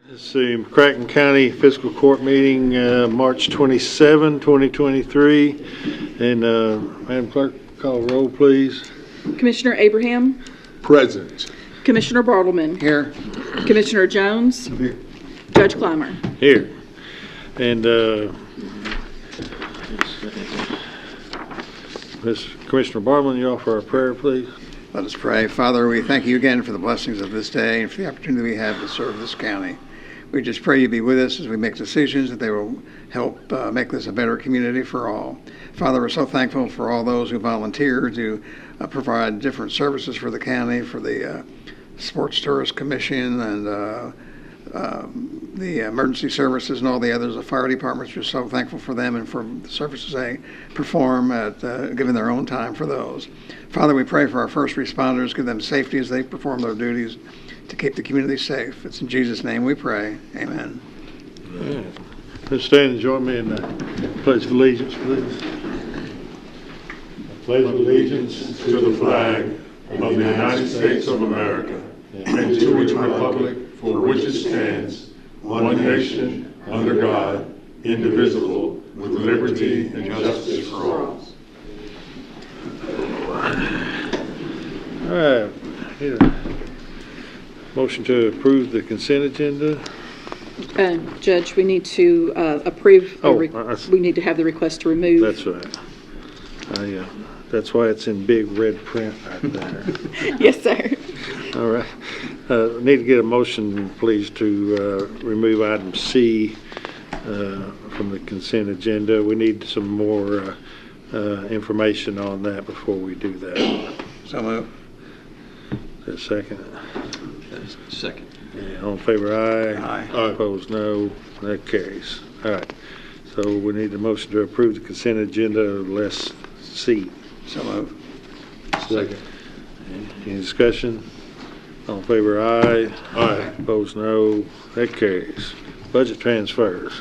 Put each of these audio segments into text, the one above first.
Let's see, McCracken County Fiscal Court meeting, March 27, 2023. And Madam Clerk, call roll, please. Commissioner Abraham? Present. Commissioner Bartleman? Here. Commissioner Jones? Here. Judge Clymer? Here. And Commissioner Bartleman, you offer a prayer, please. Let us pray. Father, we thank you again for the blessings of this day and for the opportunity we have to serve this county. We just pray you be with us as we make decisions, that they will help make this a better community for all. Father, we're so thankful for all those who volunteer to provide different services for the county, for the Sports Tourist Commission and the emergency services and all the others, the fire departments. We're so thankful for them and for the services they perform at giving their own time for those. Father, we pray for our first responders, give them safety as they perform their duties to keep the community safe. It's in Jesus' name we pray. Amen. Let's stand and join me in the Pledge of Allegiance, please. I pledge allegiance to the flag of the United States of America and to its republic for which it stands, one nation, under God, indivisible, with liberty and justice for all. All right. Here. Motion to approve the consent agenda. Judge, we need to approve. We need to have the request to remove. That's right. That's why it's in big red print right there. Yes, sir. All right. Need to get a motion, please, to remove item C from the consent agenda. We need some more information on that before we do that. So moved. Is there a second? Second. Yeah, all in favor, aye. Aye. Opposed, no. That carries. All right. So we need a motion to approve the consent agenda, less C. So moved. Second. Any discussion? All in favor, aye. Aye. Opposed, no. That carries. Budget transfers.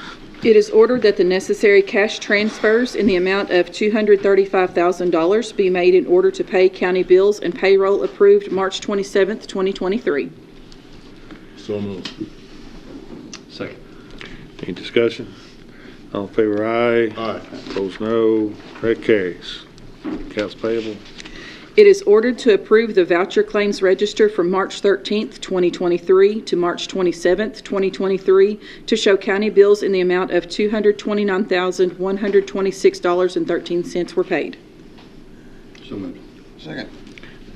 It is ordered that the necessary cash transfers in the amount of $235,000 be made in order to pay county bills and payroll approved March 27th, 2023. So moved. Second. Any discussion? All in favor, aye. Aye. Opposed, no. That carries. Accounts payable. It is ordered to approve the voucher claims register from March 13th, 2023 to March 27th, 2023 to show county bills in the amount of $229,126.13 were paid. So moved. Second.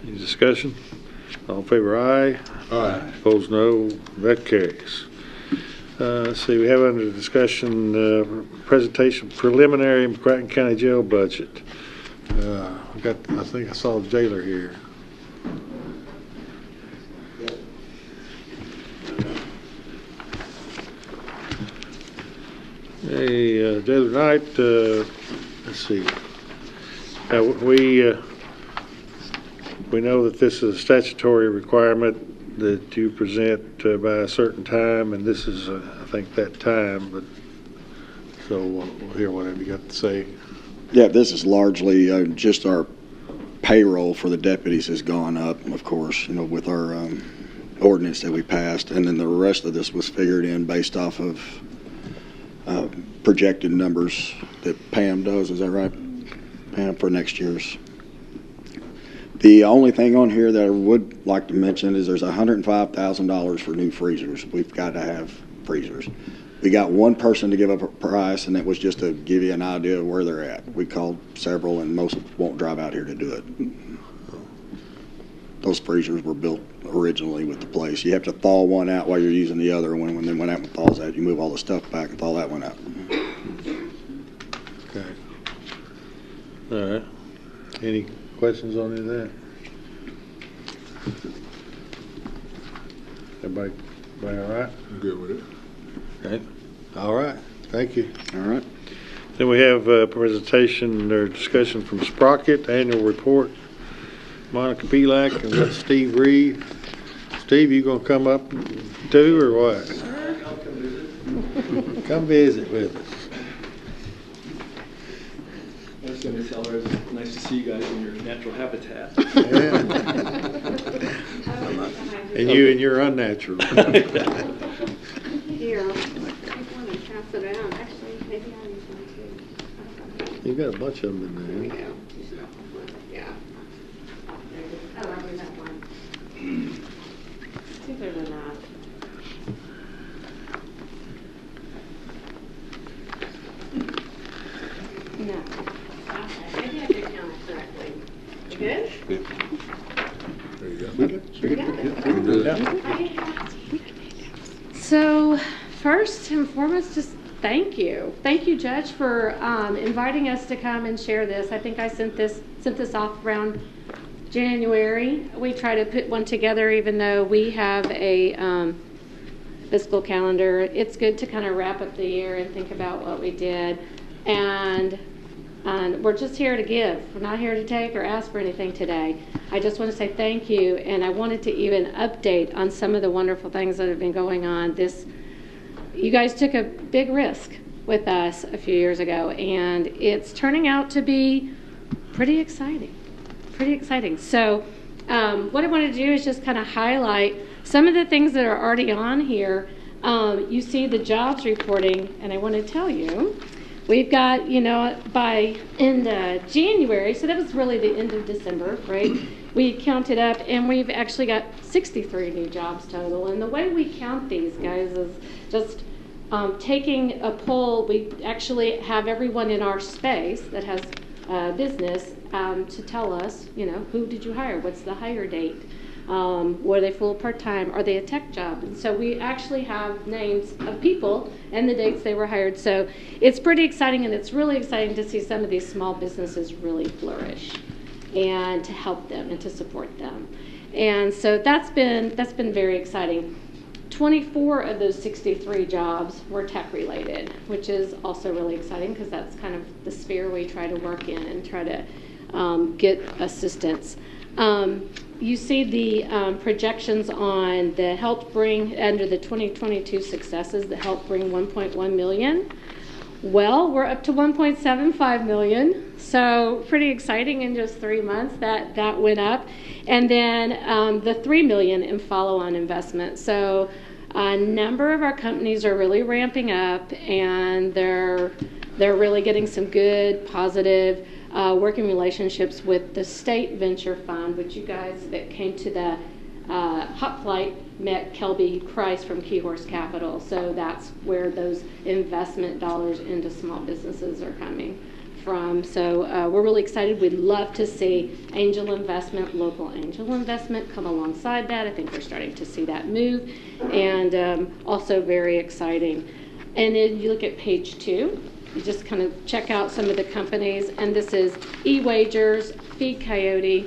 Any discussion? All in favor, aye. Aye. Opposed, no. That carries. Let's see, we have under discussion presentation preliminary McCracken County Jail budget. I think I saw the jailer here. Hey, Jailer Knight, let's see. We know that this is a statutory requirement that you present by a certain time, and this is, I think, that time. But so we'll hear whatever you got to say. Yeah, this is largely just our payroll for the deputies has gone up, of course, with our ordinance that we passed, and then the rest of this was figured in based off of projected numbers that Pam does. Is that right, Pam, for next year's? The only thing on here that I would like to mention is there's $105,000 for new freezers. We've got to have freezers. We got one person to give up a price, and that was just to give you an idea of where they're at. We called several, and most won't drive out here to do it. Those freezers were built originally with the place. You have to thaw one out while you're using the other one. When that one thaws out, you move all the stuff back and thaw that one out. Okay. All right. Any questions on any of that? Everybody all right? I'm good with it. Okay. All right. Thank you. All right. Then we have a presentation or discussion from Sprocket, annual report. Monica Pelak and got Steve Reed. Steve, you gonna come up too, or what? I'll come visit. Come visit with us. Nice to meet you. It's nice to see you guys in your natural habitat. Yeah. And you're unnatural. pass it around. Actually, maybe I need one too. You got a bunch of them in There we there. go. Yeah. Oh, I do that one. It's bigger than that. No. Okay, maybe I did count it correctly. You good? There you go. Yeah. So, first and foremost, just thank you. Thank you, Judge, for inviting us to come and share this. I think I sent this off around January. We try to put one together, even though we have a fiscal calendar. It's good to kind of wrap up the year and think about what we did. And we're just here to give. We're not here to take or ask for anything today. I just want to say thank you, and I wanted to even update on some of the wonderful things that have been going on. You guys took a big risk with us a few years ago, and it's turning out to be pretty exciting. Pretty exciting. So what I want to do is just kind of highlight some of the things that are already on here. You see the jobs reporting, and I want to tell you, we've got, by end of January, so that was really the end of December, right? We counted up, and we've actually got 63 new jobs total. And the way we count these, guys, is just taking a poll. We actually have everyone in our space that has business to tell us, who did you hire? What's the hire date? Were they full part-time? Are they a tech job? And so we actually have names of people and the dates they were hired. So it's pretty exciting, and it's really exciting to see some of these small businesses really flourish and to help them and to support them. And so that's been very exciting. 24 of those 63 jobs were tech related, which is also really exciting because that's kind of the sphere we try to work in and try to get assistance. You see the projections on the helped bring under the 2022 successes that helped bring 1.1 million. Well, we're up to 1.75 million, so pretty exciting in just 3 months that went up. And then the 3 million in follow-on investment. So a number of our companies are really ramping up, and they're really getting some good, positive working relationships with the State Venture Fund, which you guys that came to the Hot Flight met Kelby Price from Key Horse Capital. So that's where those investment dollars into small businesses are coming from. So we're really excited. We'd love to see angel investment, local angel investment come alongside that. I think we're starting to see that move, and also very exciting. And then you look at page 2. You just kind of check out some of the companies, and this is eWagers, Feed Coyote,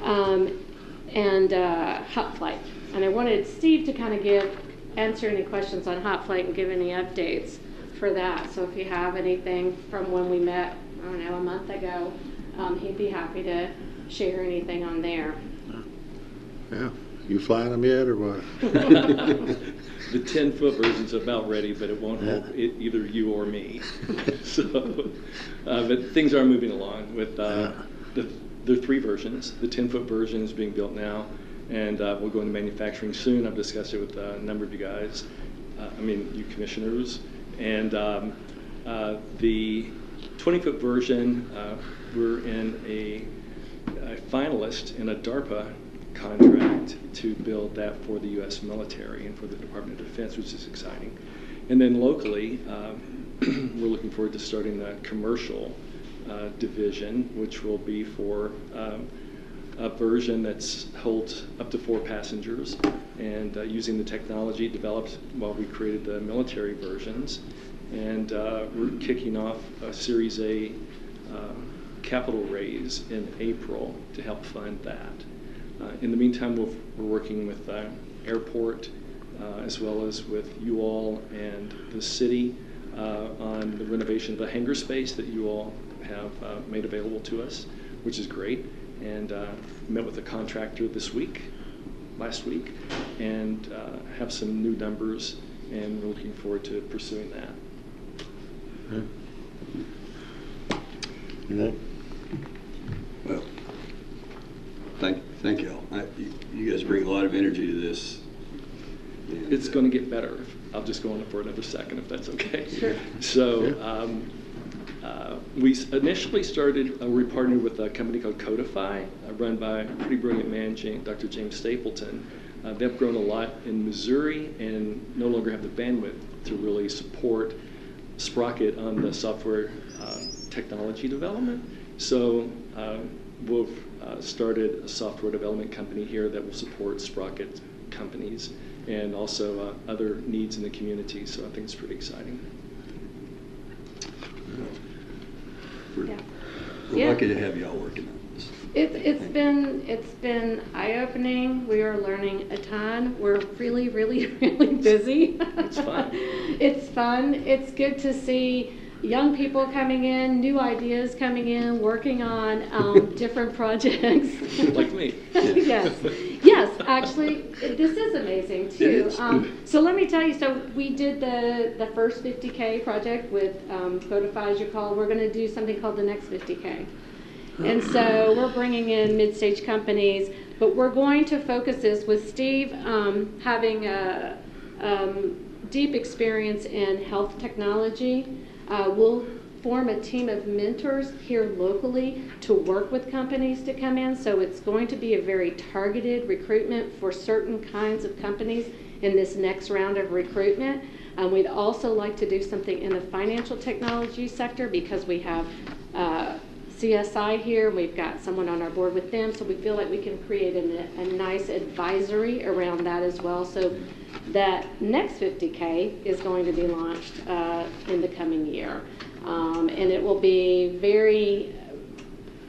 and Hot Flight. And I wanted Steve to kind of answer any questions on Hot Flight and give any updates for that. So if you have anything from when we met, I don't know, a month ago, he'd be happy to share anything on there. Yeah. You flying them yet, or what? The 10-foot version's about ready, but it won't hold either you or me. So, but things are moving along with there are 3 versions. The 10-foot version is being built now, and we'll go into manufacturing soon. I've discussed it with a number of you guys, you commissioners. And the 20-foot version, we're in a finalist in a DARPA contract to build that for the U.S. military and for the Department of Defense, which is exciting. And then locally, we're looking forward to starting the commercial division, which will be for a version that holds up to 4 passengers, and using the technology developed while we created the military versions. And we're kicking off a Series A capital raise in April to help fund that. In the meantime, we're working with airport as well as with you all and the city on the renovation of the hangar space that you all have made available to us, which is great. And met with a contractor last week, and have some new numbers, and we're looking forward to pursuing that. Well, thank y'all. You guys bring a lot of energy to this. It's going to get better. I'll just go on for another second if that's okay. Sure. So we initially started, we partnered with a company called Codify, run by a pretty brilliant man, Dr. James Stapleton. They've grown a lot in Missouri and no longer have the bandwidth to really support Sprocket on the software technology development. So we've started a software development company here that will support Sprocket companies and also other needs in the community. So I think it's pretty exciting. We're lucky to have y'all working on this. It's been eye-opening. We are learning a ton. We're really, really, really busy. It's fun. It's fun. It's good to see young people coming in, new ideas coming in, working on different projects. Like me. Yes, actually, this is amazing too. So let me tell you, so we did the first 50K project with Codify, as you call. We're going to do something called the next 50K. And so we're bringing in mid-stage companies, but we're going to focus this with Steve having a deep experience in health technology. We'll form a team of mentors here locally to work with companies to come in. So it's going to be a very targeted recruitment for certain kinds of companies in this next round of recruitment. We'd also like to do something in the financial technology sector because we have CSI here. We've got someone on our board with them. So we feel like we can create a nice advisory around that as well. So that next 50K is going to be launched in the coming year. And it will be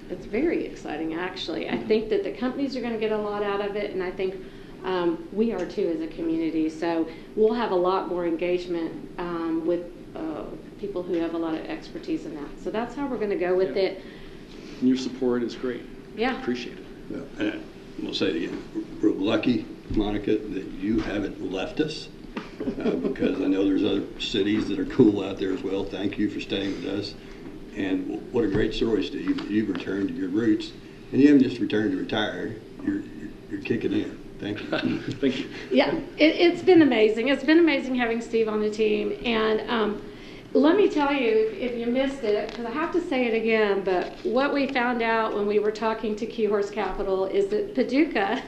it's very exciting, actually. I think that the companies are going to get a lot out of it, and I think we are too as a community. So we'll have a lot more engagement with people who have a lot of expertise in that. So that's how we're going to go with it. And your support is great. Yeah. Appreciate it. Well, and we'll say it again. We're lucky, Monica, that you haven't left us because I know there's other cities that are cool out there as well. Thank you for staying with us. And what a great story, Steve. You've returned to your roots, and you haven't just returned to retire. You're kicking in. Thank you. Thank you. Yeah, it's been amazing. It's been amazing having Steve on the team. And let me tell you, if you missed it, because I have to say it again, but what we found out when we were talking to Key Horse Capital is that Paducah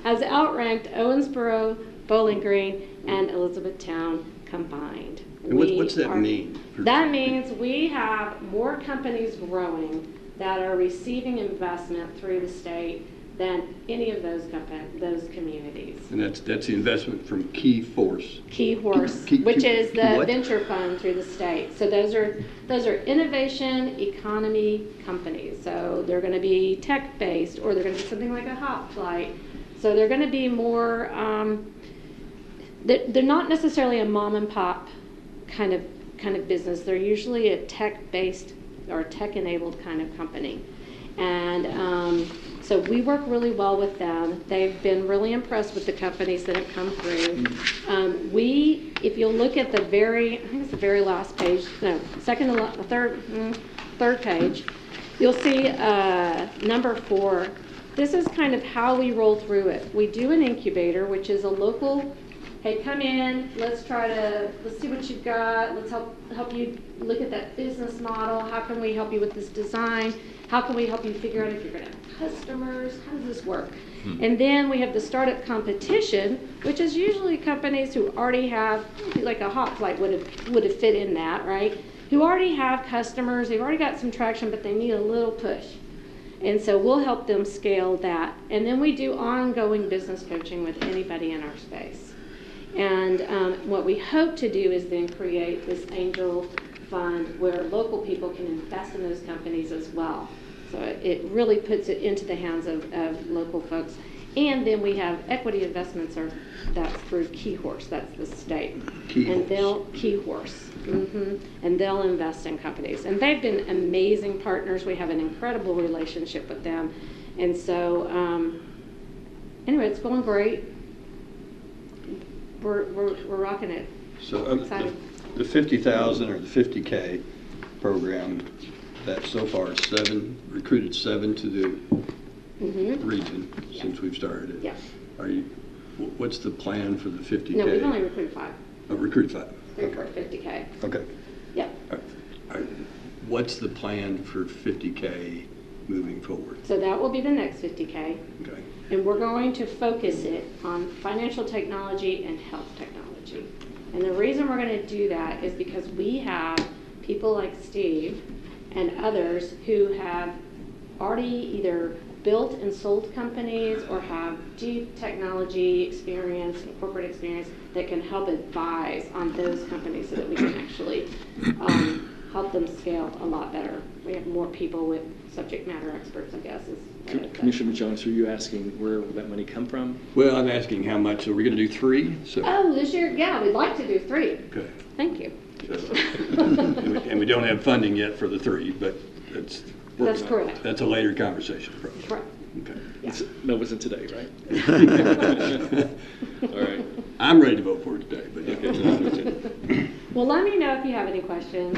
has outranked Owensboro, Bowling Green, and Elizabethtown combined. And what's that mean? That means we have more companies growing that are receiving investment through the state than any of those communities. And that's the investment from Key Horse, which is the what? venture fund through the state. So those are innovation economy companies. So they're going to be tech based, or they're going to be something like a Hop Flight. So they're going to be more. They're not necessarily a mom and pop kind of business. They're usually a tech based or tech enabled kind of company, and. So we work really well with them. They've been really impressed with the companies that have come through. If you'll look at I think it's the very last page, no, third page, you'll see number 4. This is kind of how we roll through it. We do an incubator, which is a local, hey, come in, let's see what you've got, let's help you look at that business model, how can we help you with this design, how can we help you figure out if you're going to have customers, how does this work? And then we have the startup competition, which is usually companies who already have, like a Hop Flight would have fit in that, right? Who already have customers, they've already got some traction, but they need a little push. And so we'll help them scale that. And then we do ongoing business coaching with anybody in our space. And what we hope to do is then create this angel fund where local people can invest in those companies as well. So it really puts it into the hands of local folks. And then we have equity investments that's through Key Horse, that's the state. Key Horse. And they'll invest in companies. And they've been amazing partners. We have an incredible relationship with them. And so, anyway, it's going great. We're rocking it. So the 50,000 or the 50K program, that so far recruited 7 to the region since we've started it. Yeah. Are you What's the plan for the 50K? No, we've only recruited 5. Oh, recruited 5. For 50K. Okay. Yep. All right. What's the plan for 50K moving forward? So that will be the next 50K. Okay. And we're going to focus it on financial technology and health technology. And the reason we're going to do that is because we have people like Steve and others who have already either built and sold companies or have deep technology experience and corporate experience that can help advise on those companies so that we can actually help them scale a lot better. We have more people with subject matter experts, I guess. Commissioner Jones, are you asking where will that money come from? Well, I'm asking how much. So we're going to do 3? So. Oh, this year? Yeah, we'd like to do 3. Okay. Thank you. So, and we don't have funding yet for the 3, but That's correct. That's a later conversation, probably. Correct. Okay. That wasn't today, right? All right. I'm ready to vote for it today, but yeah. Well, let me know if you have any questions.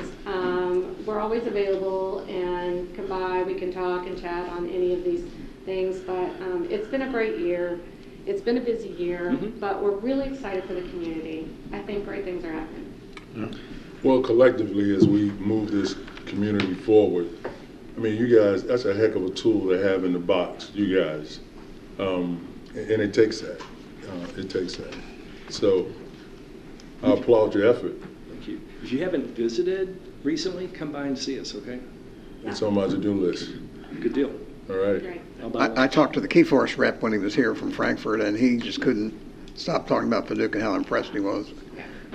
We're always available and come by. We can talk and chat on any of these things, but it's been a great year. It's been a busy year, but we're really excited for the community. I think great things are happening. Yeah. Well, collectively, as we move this community forward, I mean, you guys, that's a heck of a tool to have in the box, you guys. And it takes that. It takes that. So I applaud your effort. Thank you. If you haven't visited recently, come by and see us, okay? It's on my to-do list. Good deal. All right. Great. I talked to the Keyforce rep when he was here from Frankfurt, and he just couldn't stop talking about Paducah, how impressed he was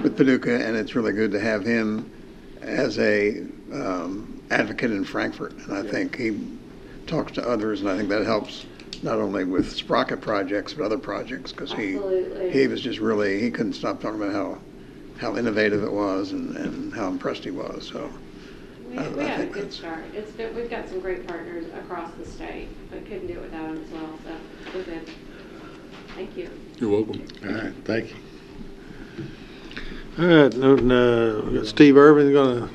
with Paducah, and it's really good to have him as a advocate in Frankfurt. And I think he talks to others, and I think that helps not only with Sprocket projects, but other projects, because he was just really, he couldn't stop talking about how innovative it was and how impressed he was. So we had a good start. We've got some great partners across the state, but couldn't do it without them as well. So we're good. Thank you. You're welcome. All right, thank you. All right, we got Steve Irvin going to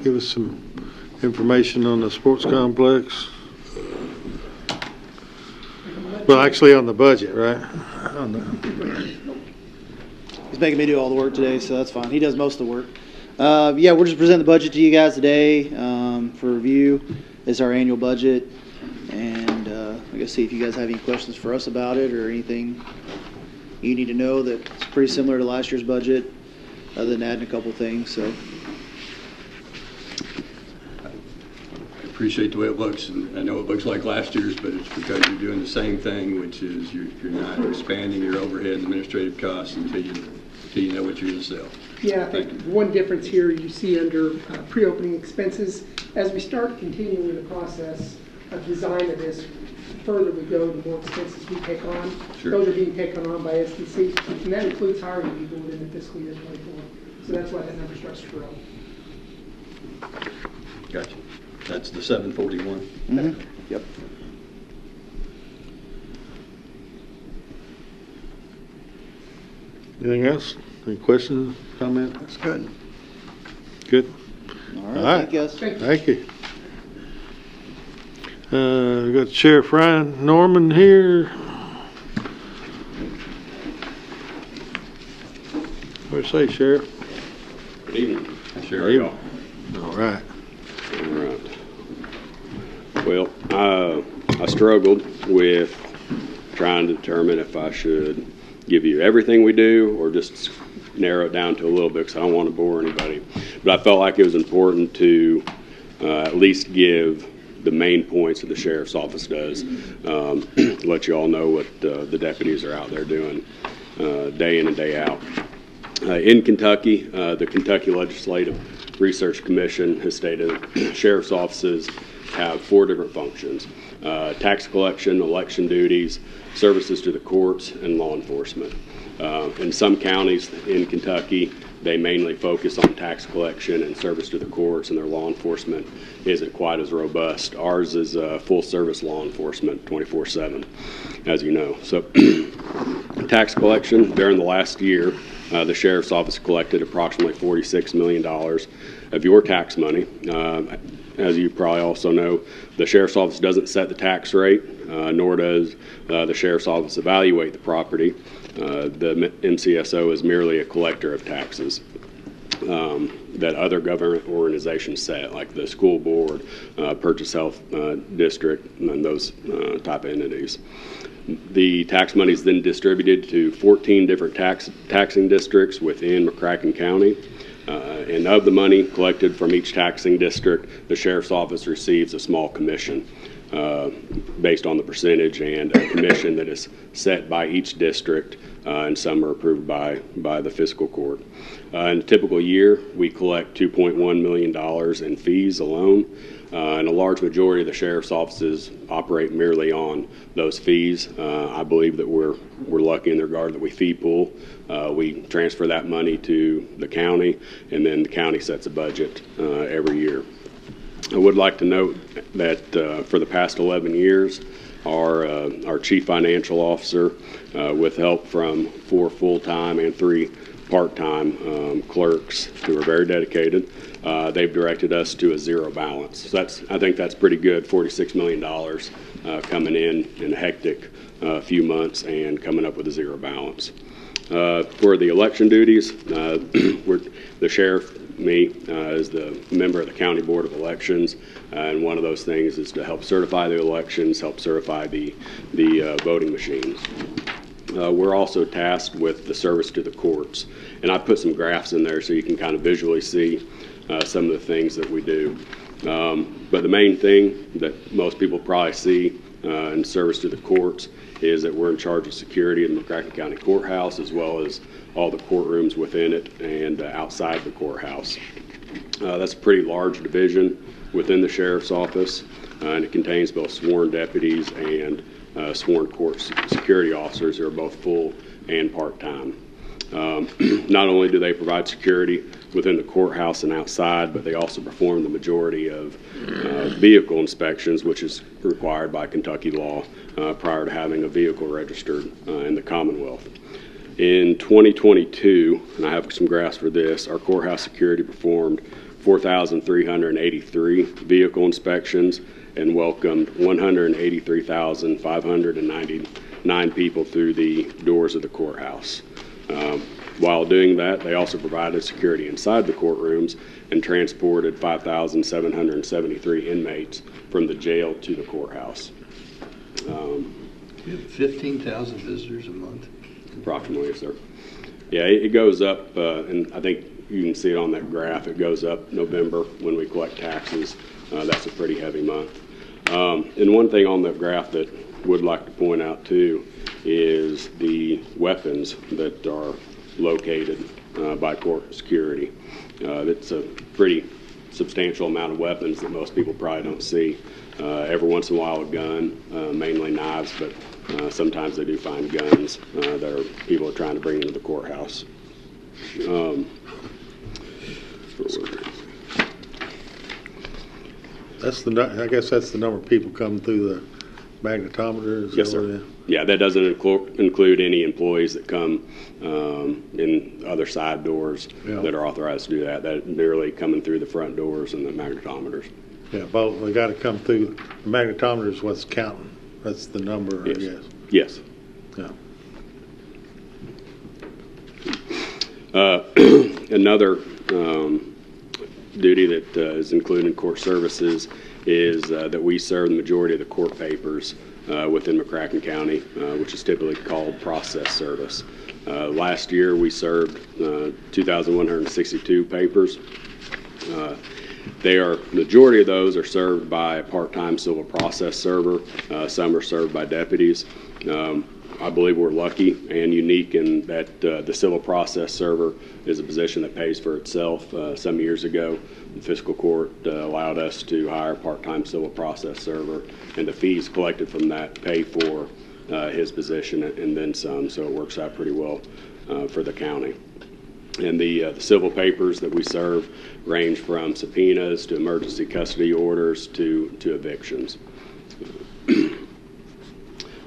give us some information on the sports complex. Well, actually on the budget, right? He's making me do all the work today, so that's fine. He does most of the work. Yeah, we're just presenting the budget to you guys today for review. It's our annual budget, and I guess see if you guys have any questions for us about it or anything you need to know that's pretty similar to last year's budget, other than adding a couple things. So. I appreciate the way it looks, and I know it looks like last year's, but it's because you're doing the same thing, which is you're not expanding your overhead and administrative costs until you know what you're going to sell. Yeah, I think one difference here you see under pre-opening expenses, as we start continuing the process of design of this, the further we go, the more expenses we take on. Sure. Those are being taken on by SDC, and that includes hiring people within the fiscal year 24. So that's why that number starts to grow. Gotcha. That's the 741. Mm-hmm. Yep. Anything else? Any questions, comments? that's good. Good. All right. All right. Thank you, guys. Thank you. We got Sheriff Ryan Norman here. What do you say, Sheriff? Good evening. Sure. Evening. All right. All right. Well, I struggled with trying to determine if I should give you everything we do or just narrow it down to a little bit because I don't want to bore anybody. But I felt like it was important to at least give the main points that the sheriff's office does, let you all know what the deputies are out there doing day in and day out. In Kentucky, the Kentucky Legislative Research Commission has stated sheriff's offices have 4 different functions: tax collection, election duties, services to the courts, and law enforcement. In some counties in Kentucky, they mainly focus on tax collection and service to the courts, and their law enforcement isn't quite as robust. Ours is full-service law enforcement, 24/7, as you know. So tax collection during the last year, the Sheriff's Office collected approximately $46 million of your tax money. As you probably also know, the Sheriff's Office doesn't set the tax rate, nor does the Sheriff's Office evaluate the property. The MCSO is merely a collector of taxes that other government organizations set, like the school board, Purchase Health District, and those type of entities. The tax money is then distributed to 14 different taxing districts within McCracken County. And of the money collected from each taxing district, the Sheriff's Office receives a small commission based on the percentage, and a commission that is set by each district, and some are approved by the fiscal court. In a typical year, we collect $2.1 million in fees alone, and a large majority of the sheriff's offices operate merely on those fees. I believe that we're lucky in the regard that we fee pool. We transfer that money to the county, and then the county sets a budget every year. I would like to note that for the past 11 years, our chief financial officer, with help from 4 full-time and 3 part-time clerks who are very dedicated, they've directed us to a zero balance. So I think that's pretty good. $46 million coming in a hectic few months and coming up with a zero balance. For the election duties, the sheriff, me, is the member of the County Board of Elections, and one of those things is to help certify the elections, help certify the voting machines. We're also tasked with the service to the courts, and I put some graphs in there so you can kind of visually see some of the things that we do. But the main thing that most people probably see in service to the courts is that we're in charge of security in the McCracken County Courthouse, as well as all the courtrooms within it and outside the courthouse. That's a pretty large division within the sheriff's office, and it contains both sworn deputies and sworn court security officers who are both full and part-time. Not only do they provide security within the courthouse and outside, but they also perform the majority of vehicle inspections, which is required by Kentucky law prior to having a vehicle registered in the Commonwealth. In 2022, and I have some graphs for this, our courthouse security performed 4,383 vehicle inspections and welcomed 183,599 people through the doors of the courthouse. While doing that, they also provided security inside the courtrooms and transported 5,773 inmates from the jail to the courthouse. You have 15,000 visitors a month? Approximately, yes, sir. Yeah, it goes up, and I think you can see it on that graph. It goes up November when we collect taxes. That's a pretty heavy month. And one thing on that graph that would like to point out too is the weapons that are located by court security. It's a pretty substantial amount of weapons that most people probably don't see. Every once in a while a gun, mainly knives, but sometimes they do find guns that people are trying to bring into the courthouse. I guess that's the number of people coming through the magnetometer? Yes, sir. Yeah, that doesn't include any employees that come in other side doors that are authorized to do that. That merely coming through the front doors and the magnetometers. Yeah, both. We got to come through. The magnetometer is what's counting. That's the number, yes. I guess. Yes. Yeah. Another duty that is included in court services is that we serve the majority of the court papers within McCracken County, which is typically called process service. Last year we served 2,162 papers. Majority of those are served by a part-time civil process server. Some are served by deputies. I believe we're lucky and unique in that the civil process server is a position that pays for itself. Some years ago, the fiscal court allowed us to hire a part-time civil process server, and the fees collected from that pay for his position and then some, so it works out pretty well for the county. And the civil papers that we serve range from subpoenas to emergency custody orders to evictions.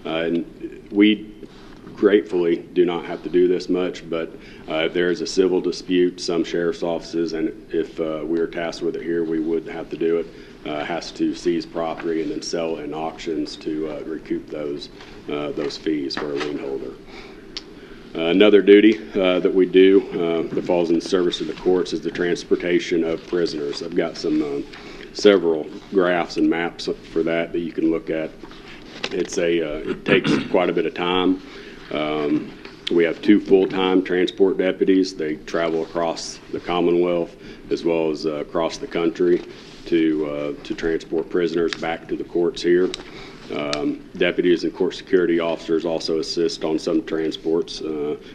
And we gratefully do not have to do this much, but if there is a civil dispute, some sheriff's offices, and if we are tasked with it here, we would have to do it, has to seize property and then sell it in auctions to recoup those fees for a lien holder. Another duty that we do that falls in the service of the courts is the transportation of prisoners. I've got several graphs and maps for that you can look at. It takes quite a bit of time. We have 2 full-time transport deputies. They travel across the Commonwealth as well as across the country to transport prisoners back to the courts here. Deputies and court security officers also assist on some transports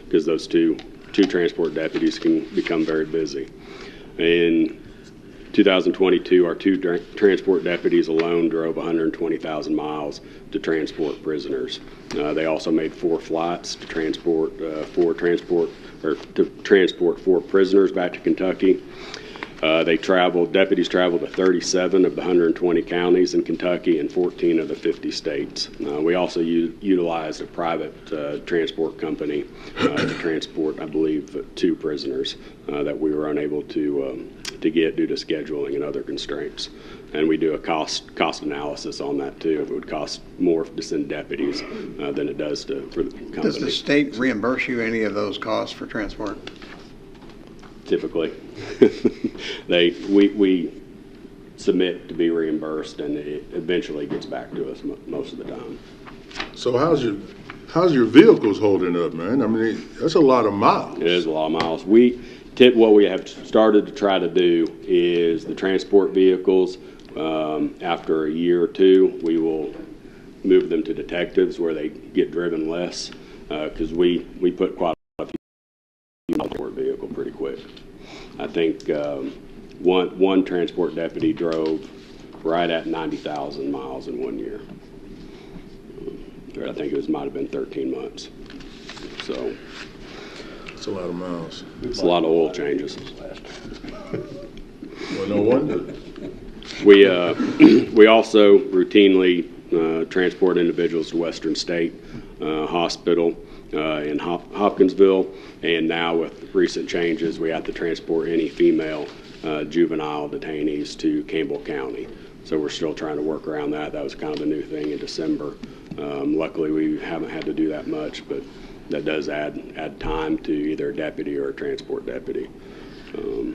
because those two transport deputies can become very busy. In 2022, our 2 transport deputies alone drove 120,000 miles to transport prisoners. They also made 4 flights to transport 4 prisoners back to Kentucky. Deputies traveled to 37 of the 120 counties in Kentucky and 14 of the 50 states. We also utilized a private transport company to transport, I believe, 2 prisoners that we were unable to get due to scheduling and other constraints. And we do a cost analysis on that too. It would cost more to send deputies than it does for the company. Does the state reimburse you any of those costs for transport? Typically, we submit to be reimbursed, and it eventually gets back to us most of the time. So how's your vehicles holding up, man? I mean, that's a lot of miles. It is a lot of miles. What we have started to try to do is the transport vehicles. After a year or 2, we will move them to detectives where they get driven less because we put quite a few transport vehicle pretty quick. I think one transport deputy drove right at 90,000 miles in 1 year. I think might have been 13 months. So it's a lot of miles. It's a lot of oil changes. Well, no wonder. We also routinely transport individuals to Western State Hospital in Hopkinsville, and now with recent changes, we have to transport any female juvenile detainees to Campbell County. So we're still trying to work around that. That was kind of a new thing in December. Luckily, we haven't had to do that much, but that does add time to either a deputy or a transport deputy.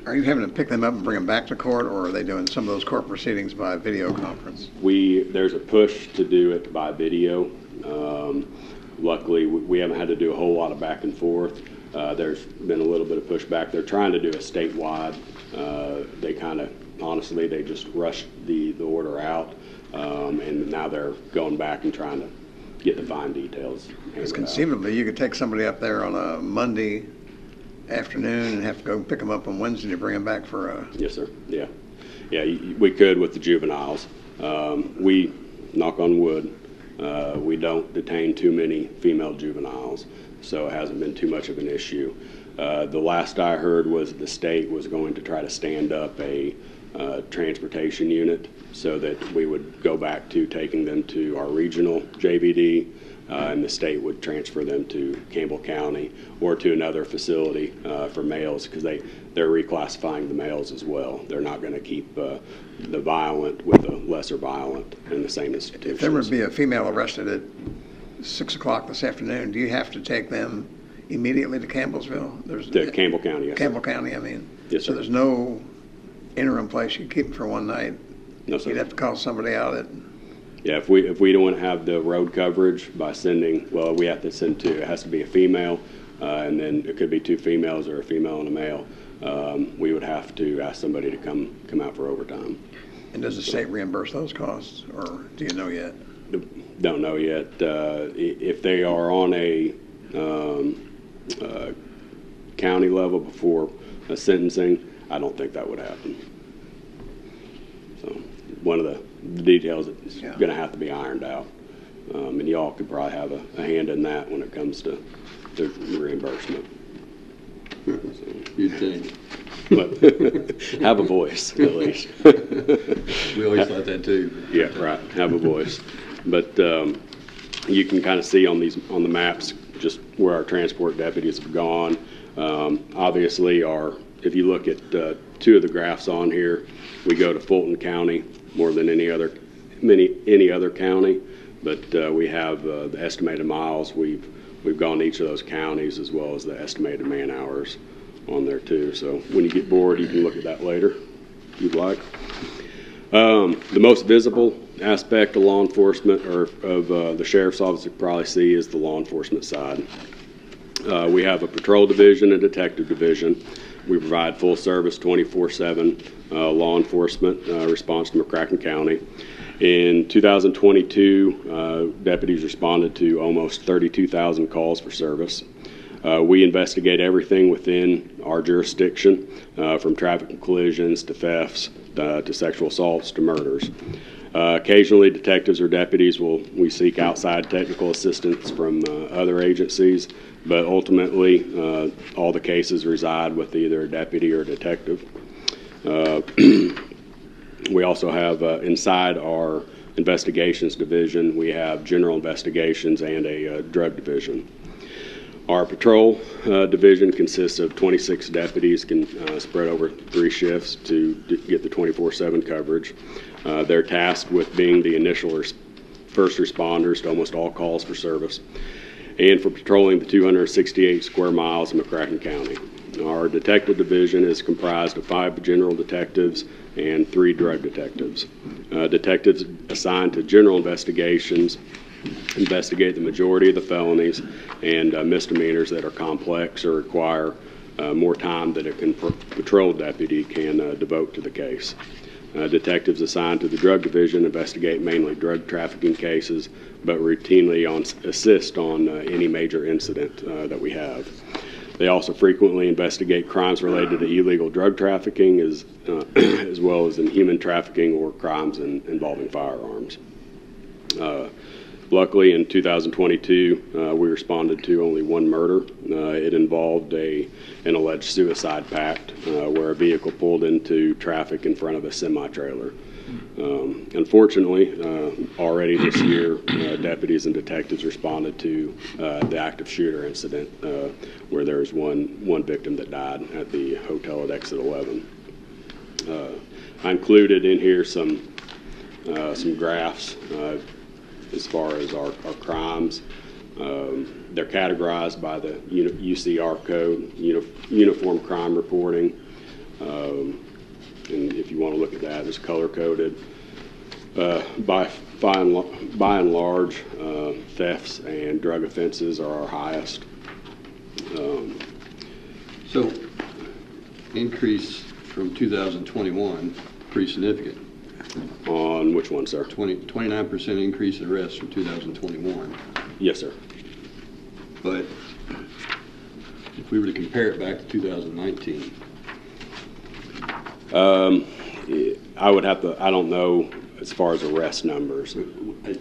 Are you having to pick them up and bring them back to court, or are they doing some of those court proceedings by video conference? There's a push to do it by video. Luckily, we haven't had to do a whole lot of back and forth. There's been a little bit of pushback. They're trying to do a statewide. Honestly, they just rushed the order out, and now they're going back and trying to get the fine details. Because conceivably, you could take somebody up there on a Monday afternoon and have to go pick them up on Wednesday to bring them back for a... Yes, sir. Yeah, we could with the juveniles. We, knock on wood, we don't detain too many female juveniles, so it hasn't been too much of an issue. The last I heard was the state was going to try to stand up a transportation unit so that we would go back to taking them to our regional JVD, and the state would transfer them to Campbell County or to another facility for males, because they're reclassifying the males as well. They're not going to keep the violent with the lesser violent in the same institutions. If there would be a female arrested at 6 o'clock this afternoon, do you have to take them immediately to Campbellsville? To Campbell County, yes. Campbell County, I mean. Yes, sir. So there's no interim place you keep them for one night? No, sir. You'd have to call somebody out at... Yeah, if we don't have the road coverage by sending, well, we have to send 2. It has to be a female, and then it could be 2 females or a female and a male. We would have to ask somebody to come out for overtime. And does the state reimburse those costs, or do you know yet? Don't know yet. If they are on a county level before a sentencing, I don't think that would happen. So one of the details that's going to have to be ironed out. And y'all could probably have a hand in that when it comes to reimbursement. So, you'd think. But have a voice, at least. We always thought that too. Yeah, right. Have a voice. But you can kind of see on the maps just where our transport deputies have gone. Obviously, if you look at two of the graphs on here, we go to Fulton County more than any other county, but we have the estimated miles. We've gone to each of those counties as well as the estimated man hours on there too. So when you get bored, you can look at that later if you'd like. The most visible aspect of law enforcement or of the sheriff's office you probably see is the law enforcement side. We have a patrol division and detective division. We provide full service 24/7 law enforcement response to McCracken County. In 2022, deputies responded to almost 32,000 calls for service. We investigate everything within our jurisdiction, from traffic collisions to thefts to sexual assaults to murders. Occasionally, detectives or deputies we seek outside technical assistance from other agencies, but ultimately, all the cases reside with either a deputy or a detective. We also have inside our investigations division, we have general investigations and a drug division. Our patrol division consists of 26 deputies, spread over 3 shifts to get the 24/7 coverage. They're tasked with being the initial first responders to almost all calls for service and for patrolling the 268 square miles of McCracken County. Our detective division is comprised of 5 general detectives and 3 drug detectives. Detectives assigned to general investigations investigate the majority of the felonies and misdemeanors that are complex or require more time than a patrol deputy can devote to the case. Detectives assigned to the drug division investigate mainly drug trafficking cases, but routinely assist on any major incident that we have. They also frequently investigate crimes related to illegal drug trafficking as well as in human trafficking or crimes involving firearms. Luckily, in 2022, we responded to only 1 murder. It involved an alleged suicide pact where a vehicle pulled into traffic in front of a semi-trailer. Unfortunately, already this year, deputies and detectives responded to the active shooter incident where there was one victim that died at the hotel at Exit 11. I included in here some graphs as far as our crimes. They're categorized by the UCR code, Uniform Crime Reporting. And if you want to look at that, it's color-coded. By and large, thefts and drug offenses are our highest. So, increase from 2021, pretty significant. On which one, sir? 29% increase in arrests from 2021. Yes, sir. But if we were to compare it back to 2019, I don't know as far as arrest numbers.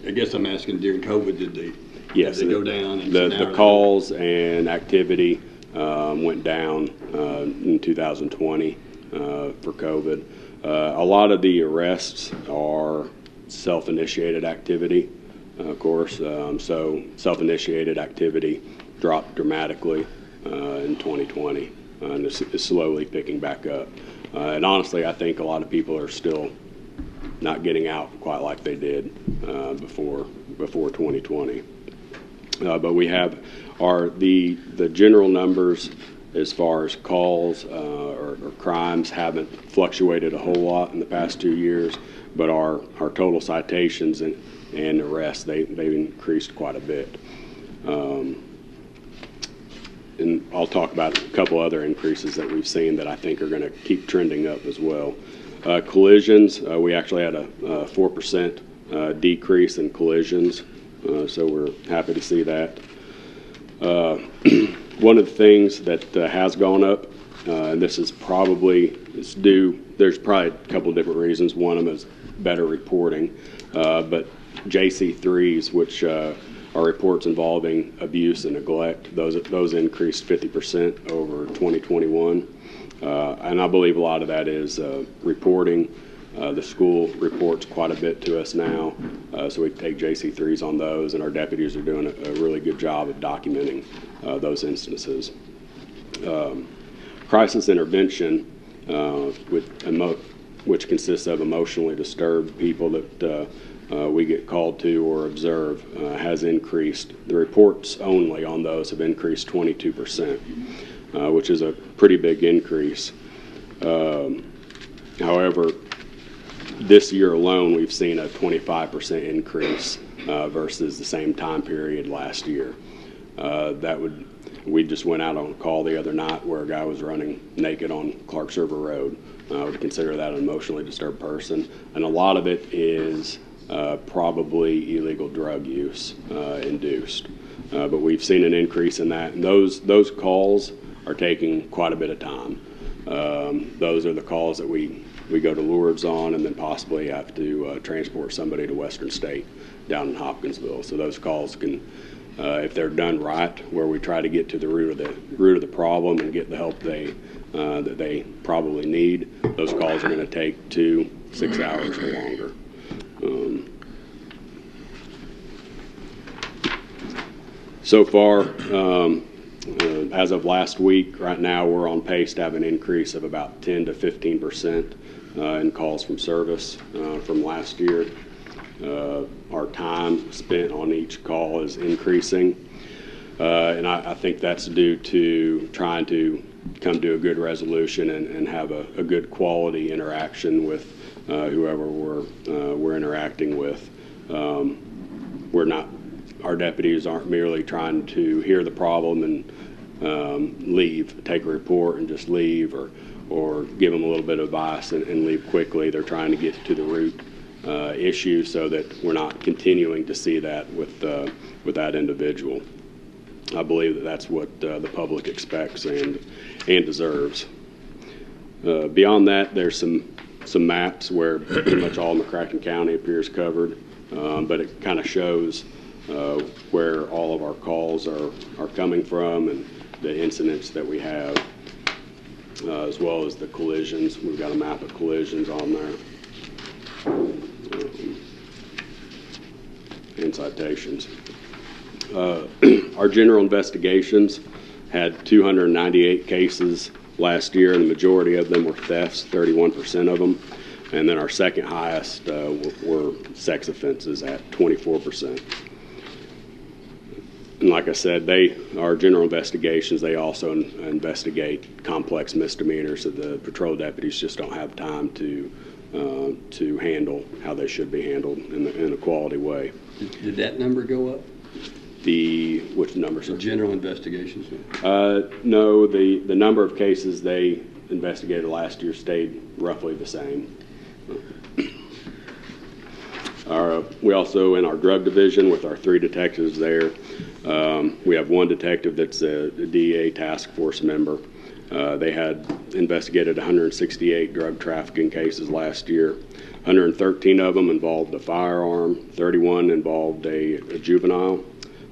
I guess I'm asking during COVID, did they go down? And The calls and activity went down in 2020 for COVID. A lot of the arrests are self-initiated activity, of course. So self-initiated activity dropped dramatically in 2020 and it's slowly picking back up. And honestly, I think a lot of people are still not getting out quite like they did before 2020. But we have the general numbers as far as calls or crimes haven't fluctuated a whole lot in the past 2 years, but our total citations and arrests, they've increased quite a bit. And I'll talk about a couple other increases that we've seen that I think are going to keep trending up as well. Collisions, we actually had a 4% decrease in collisions, so we're happy to see that. One of the things that has gone up, and this is there's probably a couple of different reasons. One of them is better reporting, but JC3s, which are reports involving abuse and neglect, those increased 50% over 2021. And I believe a lot of that is reporting The school reports quite a bit to us now, so we take JC3s on those, and our deputies are doing a really good job of documenting those instances. Crisis intervention, which consists of emotionally disturbed people that we get called to or observe, has increased. The reports only on those have increased 22%, which is a pretty big increase. However, this year alone, we've seen a 25% increase versus the same time period last year. We just went out on a call the other night where a guy was running naked on Clarks River Road. I would consider that an emotionally disturbed person, and a lot of it is probably illegal drug use induced. But we've seen an increase in that, and those calls are taking quite a bit of time. Those are the calls that we go to Lourdes on, and then possibly have to transport somebody to Western State down in Hopkinsville. So those calls can, if they're done right, where we try to get to the root of the problem and get the help that they probably need, those calls are going to take 2-6 hours or longer. So far, as of last week, right now we're on pace to have an increase of about 10 to 15% in calls from service from last year. Our time spent on each call is increasing, and I think that's due to trying to come to a good resolution and have a good quality interaction with whoever we're interacting with. Our deputies aren't merely trying to hear the problem and leave, take a report and just leave, or give them a little bit of advice and leave quickly. They're trying to get to the root issue so that we're not continuing to see that with that individual. I believe that that's what the public expects and deserves. Beyond that, there's some maps where pretty much all McCracken County appears covered, but it kind of shows where all of our calls are coming from and the incidents that we have, as well as the collisions. We've got a map of collisions on there, and citations. Our general investigations had 298 cases last year, and the majority of them were thefts, 31% of them. And then our second highest were sex offenses at 24%. And like I said, our general investigations, they also investigate complex misdemeanors that the patrol deputies just don't have time to handle how they should be handled in a quality way. Did that number go up? Which numbers? The general investigations? No, the number of cases they investigated last year stayed roughly the same. We also, in our drug division, with our 3 detectives there, we have 1 detective that's a DEA task force member. They had investigated 168 drug trafficking cases last year. 113 of them involved a firearm, 31 involved a juvenile.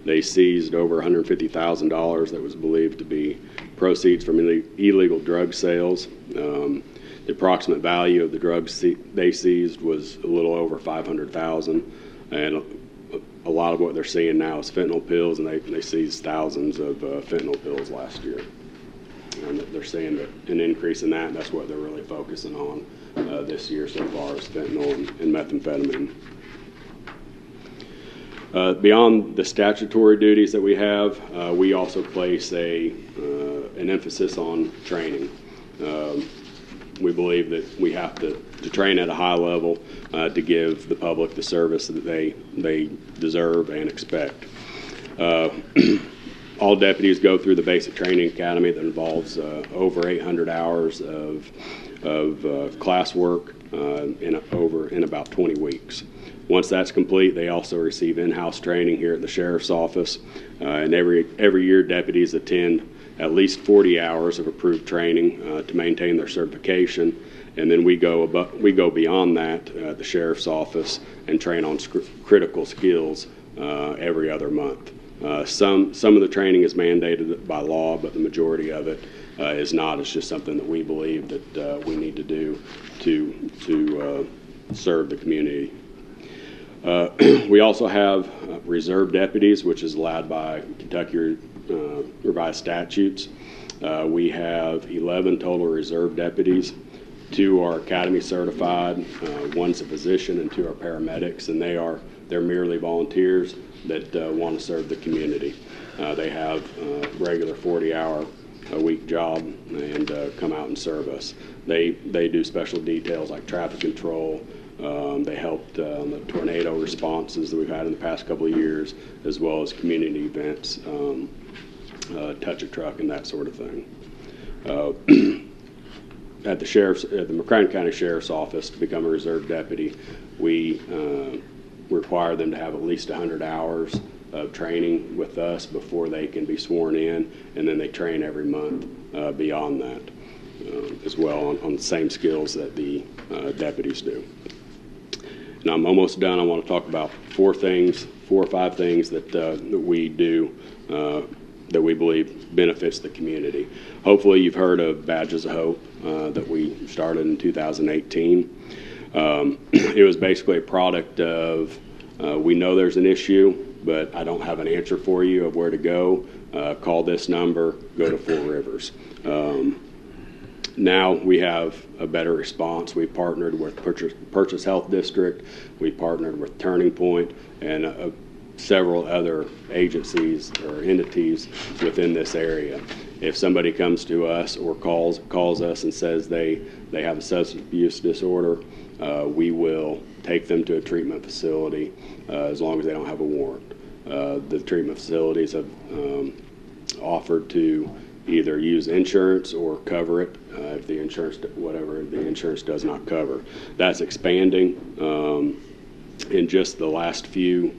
They seized over $150,000 that was believed to be proceeds from illegal drug sales. The approximate value of the drugs they seized was a little over $500,000, and a lot of what they're seeing now is fentanyl pills, and they seized thousands of fentanyl pills last year. And they're seeing an increase in that, and that's what they're really focusing on this year so far, is fentanyl and methamphetamine. Beyond the statutory duties that we have, we also place an emphasis on training. We believe that we have to train at a high level to give the public the service that they deserve and expect. All deputies go through the basic training academy that involves over 800 hours of classwork in about 20 weeks. Once that's complete, they also receive in-house training here at the Sheriff's Office, and every year deputies attend at least 40 hours of approved training to maintain their certification, and then we go beyond that at the Sheriff's Office and train on critical skills every other month. Some of the training is mandated by law, but the majority of it is not. It's just something that we believe that we need to do to serve the community. We also have reserve deputies, which is allowed by Kentucky revised statutes. We have 11 total reserve deputies. 2 are academy certified, 1's a physician, and 2 are paramedics, and they're merely volunteers that want to serve the community. They have a regular 40-hour-a-week job and come out and serve us. They do special details like traffic control. They helped on the tornado responses that we've had in the past couple of years, as well as community events, touch a truck and that sort of thing. At the McCracken County Sheriff's Office, to become a reserve deputy, we require them to have at least 100 hours of training with us before they can be sworn in, and then they train every month beyond that as well on the same skills that the deputies do. And I'm almost done. I want to talk about 4 or 5 things that we do that we believe benefits the community. Hopefully you've heard of Badges of Hope that we started in 2018. It was basically a product of we know there's an issue, but I don't have an answer for you of where to go. Call this number, go to 4 Rivers. Now we have a better response. We partnered with Purchase Health District. We partnered with Turning Point and several other agencies or entities within this area. If somebody comes to us or calls us and says they have a substance abuse disorder, we will take them to a treatment facility as long as they don't have a warrant. The treatment facilities have offered to either use insurance or cover it if the insurance, whatever the insurance does not cover. That's expanding. In just the last 3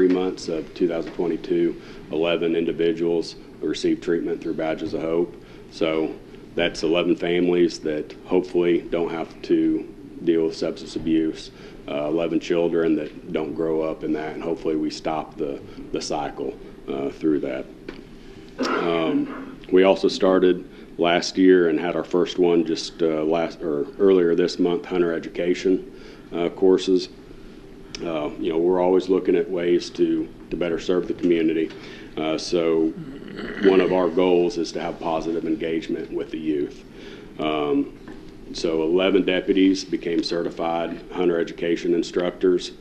months of 2022, 11 individuals received treatment through Badges of Hope. So that's 11 families that hopefully don't have to deal with substance abuse, 11 children that don't grow up in that, and hopefully we stop the cycle through that. We also started last year and had our first one just earlier this month, hunter education courses. We're always looking at ways to better serve the community. So one of our goals is to have positive engagement with the youth. So 11 deputies became certified hunter education instructors,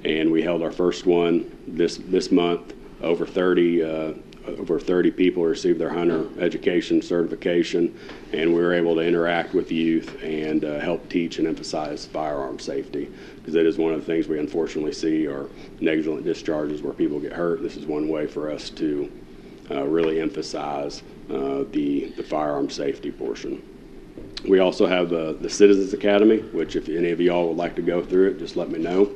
and we held our first one this month. Over 30 people received their hunter education certification, and we were able to interact with youth and help teach and emphasize firearm safety, because it is one of the things we unfortunately see are negligent discharges where people get hurt. This is one way for us to really emphasize the firearm safety portion. We also have the Citizens Academy, which if any of y'all would like to go through it, just let me know.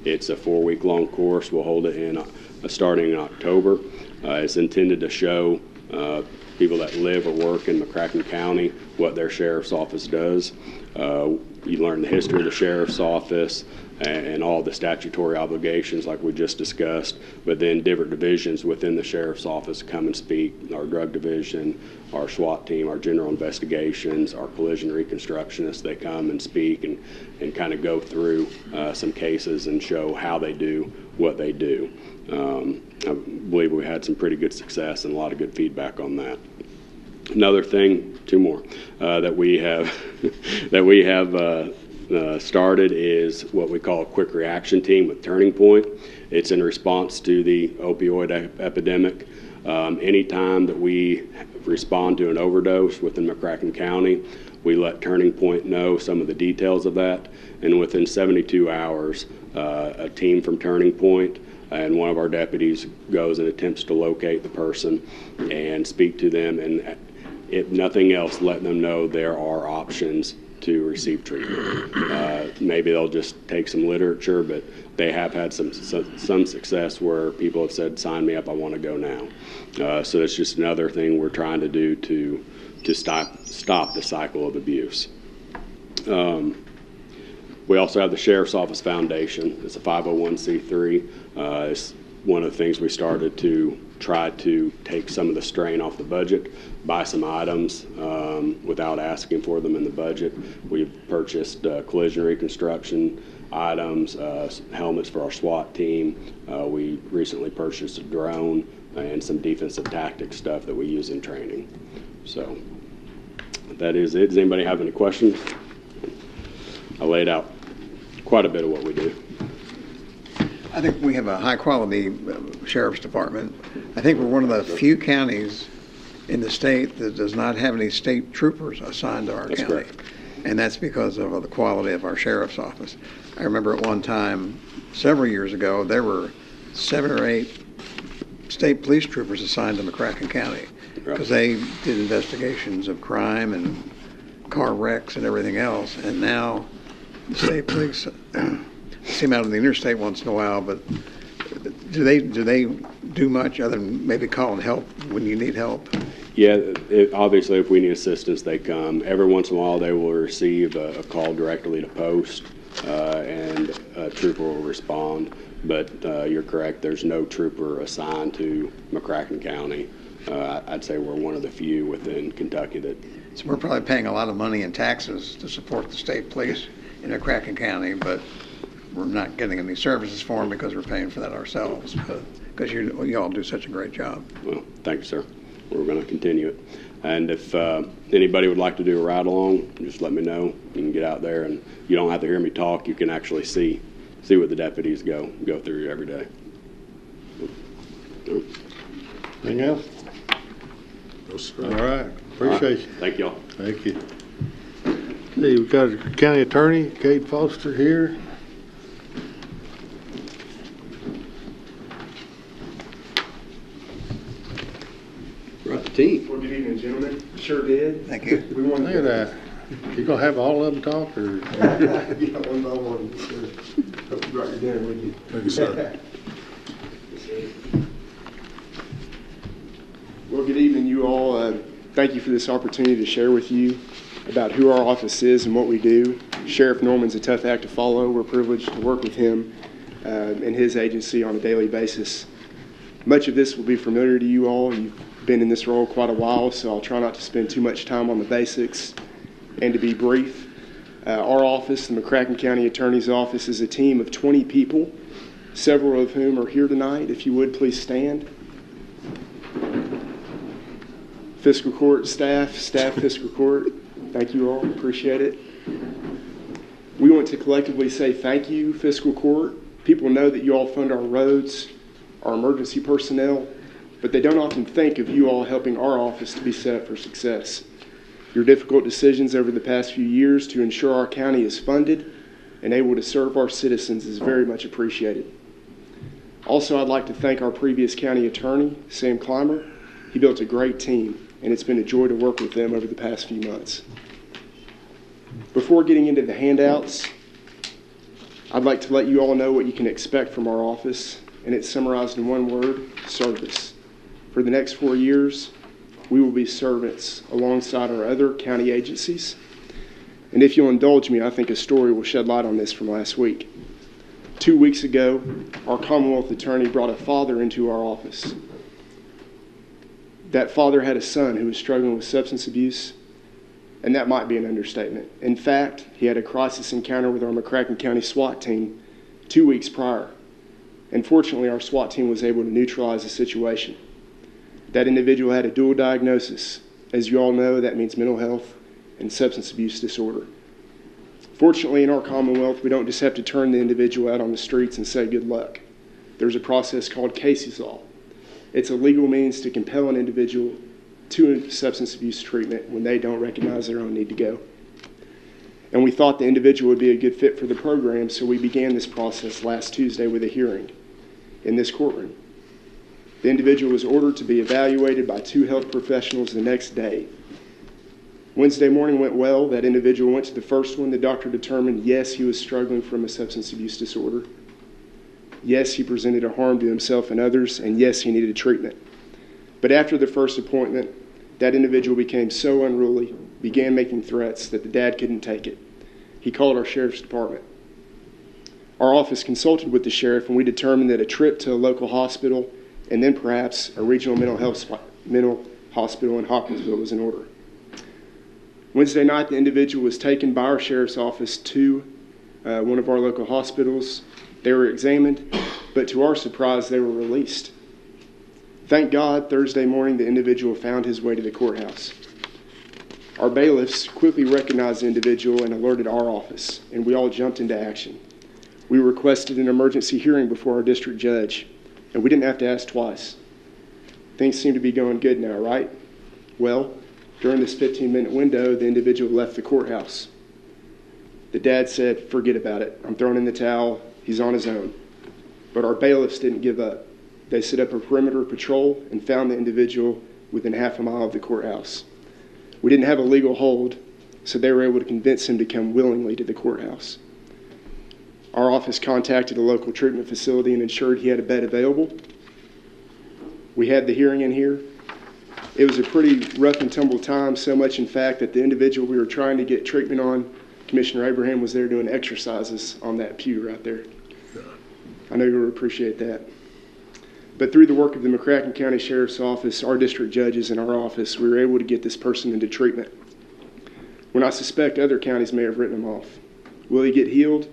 It's a 4-week-long course. We'll hold it starting in October. It's intended to show people that live or work in McCracken County what their sheriff's office does. You learn the history of the sheriff's office and all the statutory obligations like we just discussed, but then different divisions within the sheriff's office come and speak. Our drug division, our SWAT team, our general investigations, our collision reconstructionists, they come and speak and kind of go through some cases and show how they do what they do. I believe we had some pretty good success and a lot of good feedback on that. Another thing, 2 more, that we have started is what we call a quick reaction team with Turning Point. It's in response to the opioid epidemic. Anytime that we respond to an overdose within McCracken County, we let Turning Point know some of the details of that, and within 72 hours, a team from Turning Point and one of our deputies goes and attempts to locate the person and speak to them, and if nothing else, let them know there are options to receive treatment. Maybe they'll just take some literature, but they have had some success where people have said, sign me up, I want to go now. So it's just another thing we're trying to do to stop the cycle of abuse. We also have the Sheriff's Office Foundation. It's a 501c3. It's one of the things we started to tried to take some of the strain off the budget, buy some items without asking for them in the budget. We've purchased collision reconstruction items, helmets for our SWAT team. We recently purchased a drone and some defensive tactics stuff that we use in training. So that is it. Does anybody have any questions? I laid out quite a bit of what we do. I think we have a high-quality sheriff's department. I think we're one of the few counties in the state that does not have any state troopers assigned to our That's county. correct. And that's because of the quality of our sheriff's office. I remember at one time, several years ago, there were 7 or 8 state police troopers assigned to McCracken County because they did investigations of crime and car wrecks and everything else. And now the state police see them out on the interstate once in a while, but do they do much other than maybe call and help when you need help? Yeah, obviously, if we need assistance, they come. Every once in a while, they will receive a call directly to post, and a trooper will respond. But you're correct, there's no trooper assigned to McCracken County. I'd say we're one of the few within Kentucky that... So we're probably paying a lot of money in taxes to support the state police in McCracken County, but we're not getting any services for them because we're paying for that ourselves, because you all do such a great job. Well, thank you, sir. We're going to continue it. And if anybody would like to do a ride-along, just let me know. You can get out there, and you don't have to hear me talk. You can actually see what the deputies go through every day. Anything else? All right. Appreciate you. Thank y'all. Thank you. See, we've got our county attorney, Kate Foster, here. Brought the team. Well, good evening, gentlemen. Sure did. Thank you. We wanted Look at that. You gonna have all of them talk, or? Yeah, one by one. Sure. Hope you brought your dinner with you. Thank you, sir. Well, good evening, you all. Thank you for this opportunity to share with you about who our office is and what we do. Sheriff Norman's a tough act to follow. We're privileged to work with him and his agency on a daily basis. Much of this will be familiar to you all. You've been in this role quite a while, so I'll try not to spend too much time on the basics and to be brief. Our office, the McCracken County Attorney's Office, is a team of 20 people, several of whom are here tonight. If you would, please stand. Fiscal Court staff, Fiscal Court, thank you all, appreciate it. We want to collectively say thank you, Fiscal Court. People know that you all fund our roads, our emergency personnel, but they don't often think of you all helping our office to be set up for success. Your difficult decisions over the past few years to ensure our county is funded and able to serve our citizens is very much appreciated. Also, I'd like to thank our previous county attorney, Sam Clymer. He built a great team, and it's been a joy to work with them over the past few months. Before getting into the handouts, I'd like to let you all know what you can expect from our office, and it's summarized in one word: service. For the next 4 years, we will be servants alongside our other county agencies. And if you'll indulge me, I think a story will shed light on this from last week. 2 weeks ago, our Commonwealth attorney brought a father into our office. That father had a son who was struggling with substance abuse, and that might be an understatement. In fact, he had a crisis encounter with our McCracken County SWAT team 2 weeks prior. And fortunately, our SWAT team was able to neutralize the situation. That individual had a dual diagnosis. As you all know, that means mental health and substance abuse disorder. Fortunately, in our Commonwealth, we don't just have to turn the individual out on the streets and say good luck. There's a process called Casey's Law. It's a legal means to compel an individual to substance abuse treatment when they don't recognize their own need to go. And we thought the individual would be a good fit for the program, so we began this process last Tuesday with a hearing in this courtroom. The individual was ordered to be evaluated by 2 health professionals the next day. Wednesday morning went well. That individual went to the first one. The doctor determined, yes, he was struggling from a substance abuse disorder. Yes, he presented a harm to himself and others, and yes, he needed treatment. But after the first appointment, that individual became so unruly, began making threats that the dad couldn't take it. He called our sheriff's department. Our office consulted with the sheriff, and we determined that a trip to a local hospital and then perhaps a regional mental hospital in Hopkinsville was in order. Wednesday night, the individual was taken by our sheriff's office to one of our local hospitals. They were examined, but to our surprise, they were released. Thank God, Thursday morning, the individual found his way to the courthouse. Our bailiffs quickly recognized the individual and alerted our office, and we all jumped into action. We requested an emergency hearing before our district judge, and we didn't have to ask twice. Things seem to be going good now, right? Well, during this 15-minute window, the individual left the courthouse. The dad said, "Forget about it. I'm throwing in the towel. He's on his own." But our bailiffs didn't give up. They set up a perimeter patrol and found the individual within half a mile of the courthouse. We didn't have a legal hold, so they were able to convince him to come willingly to the courthouse. Our office contacted a local treatment facility and ensured he had a bed available. We had the hearing in here. It was a pretty rough and tumble time, so much in fact that the individual we were trying to get treatment on, Commissioner Abraham, was there doing exercises on that pew right there. I know you'll appreciate that. But through the work of the McCracken County Sheriff's Office, our district judges, and our office, we were able to get this person into treatment. When I suspect other counties may have written him off. Will he get healed?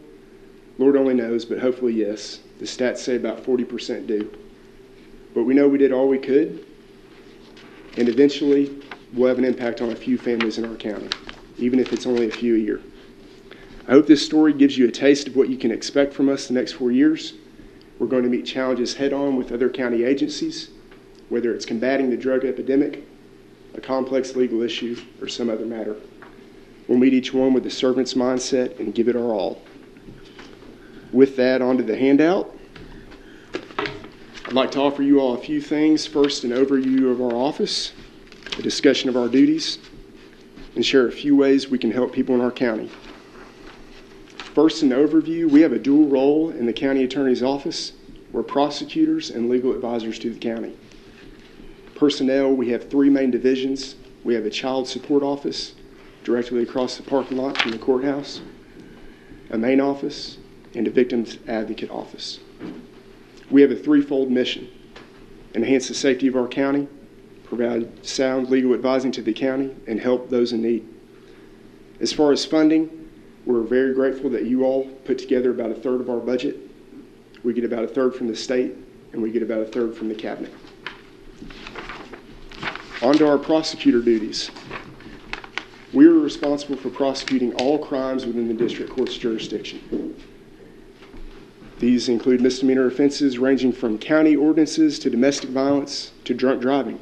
Lord only knows, but hopefully yes. The stats say about 40% do. But we know we did all we could, and eventually we'll have an impact on a few families in our county, even if it's only a few a year. I hope this story gives you a taste of what you can expect from us the next 4 years. We're going to meet challenges head-on with other county agencies, whether it's combating the drug epidemic, a complex legal issue, or some other matter. We'll meet each one with a servant's mindset and give it our all. With that, on to the handout. I'd like to offer you all a few things. First, an overview of our office, a discussion of our duties, and share a few ways we can help people in our county. First, an overview. We have a dual role in the county attorney's office. We're prosecutors and legal advisors to the county. Personnel, we have 3 main divisions. We have a child support office directly across the parking lot from the courthouse, a main office, and a victims advocate office. We have a 3-fold mission: enhance the safety of our county, provide sound legal advising to the county, and help those in need. As far as funding, we're very grateful that you all put together about 1/3 of our budget. We get about 1/3 from the state, and we get about 1/3 from the cabinet. On to our prosecutor duties. We are responsible for prosecuting all crimes within the district court's jurisdiction. These include misdemeanor offenses ranging from county ordinances to domestic violence to drunk driving.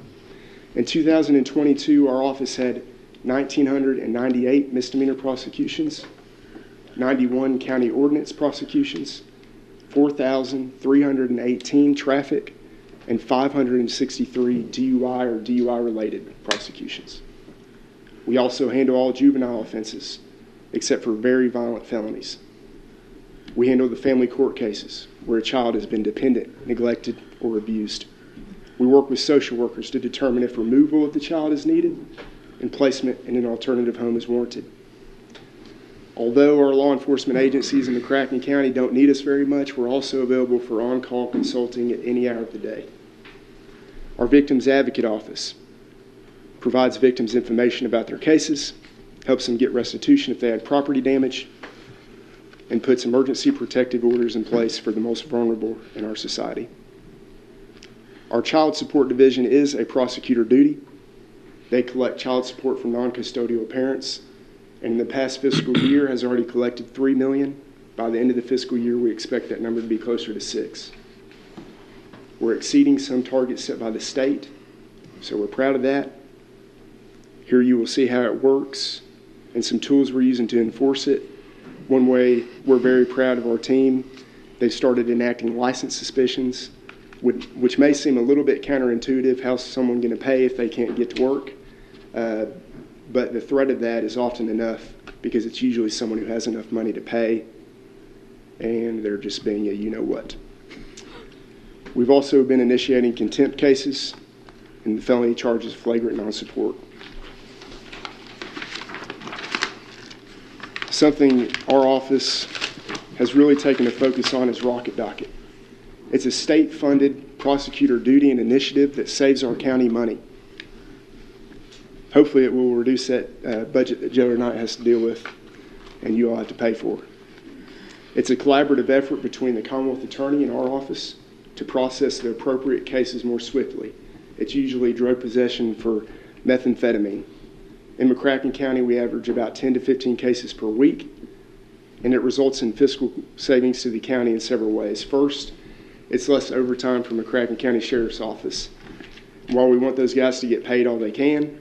In 2022, our office had 1,998 misdemeanor prosecutions, 91 county ordinance prosecutions, 4,318 traffic, and 563 DUI or DUI-related prosecutions. We also handle all juvenile offenses, except for very violent felonies. We handle the family court cases where a child has been dependent, neglected, or abused. We work with social workers to determine if removal of the child is needed and placement in an alternative home is warranted. Although our law enforcement agencies in McCracken County don't need us very much, we're also available for on-call consulting at any hour of the day. Our Victims Advocate Office provides victims information about their cases, helps them get restitution if they had property damage, and puts emergency protective orders in place for the most vulnerable in our society. Our Child Support Division is a prosecutor duty. They collect child support from non-custodial parents, and in the past fiscal year has already collected $3 million. By the end of the fiscal year, we expect that number to be closer to $6 million. We're exceeding some targets set by the state, so we're proud of that. Here you will see how it works and some tools we're using to enforce it. One way we're very proud of our team, they've started enacting license suspicions, which may seem a little bit counterintuitive. How's someone going to pay if they can't get to work? But the threat of that is often enough because it's usually someone who has enough money to pay and they're just being a you-know-what. We've also been initiating contempt cases and the felony charges of flagrant non-support. Something our office has really taken a focus on is rocket docket. It's a state-funded prosecutor duty and initiative that saves our county money. Hopefully it will reduce that budget that Joe Knight has to deal with and you all have to pay for. It's a collaborative effort between the Commonwealth Attorney and our office to process the appropriate cases more swiftly. It's usually drug possession for methamphetamine. In McCracken County, we average about 10 to 15 cases per week, and it results in fiscal savings to the county in several ways. First, it's less overtime for McCracken County Sheriff's Office. While we want those guys to get paid all they can,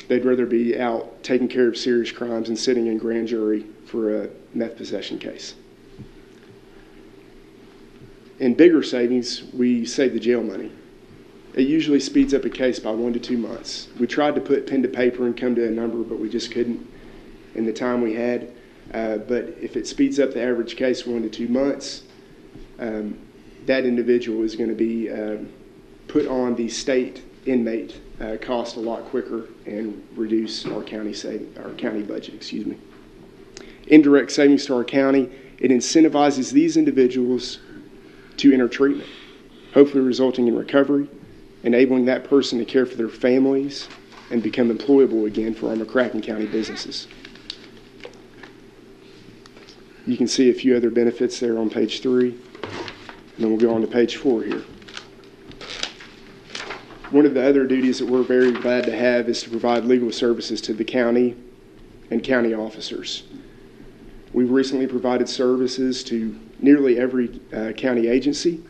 they'd rather be out taking care of serious crimes and sitting in grand jury for a meth possession case. In bigger savings, we save the jail money. It usually speeds up a case by 1 to 2 months. We tried to put pen to paper and come to a number, but we just couldn't in the time we had. But if it speeds up the average case 1 to 2 months, that individual is going to be put on the state inmate cost a lot quicker and reduce our county budget. Indirect savings to our county. It incentivizes these individuals to enter treatment, hopefully resulting in recovery, enabling that person to care for their families and become employable again for our McCracken County businesses. You can see a few other benefits there on page 3, and then we'll go on to page 4 here. One of the other duties that we're very glad to have is to provide legal services to the county and county officers. We've recently provided services to nearly every county agency.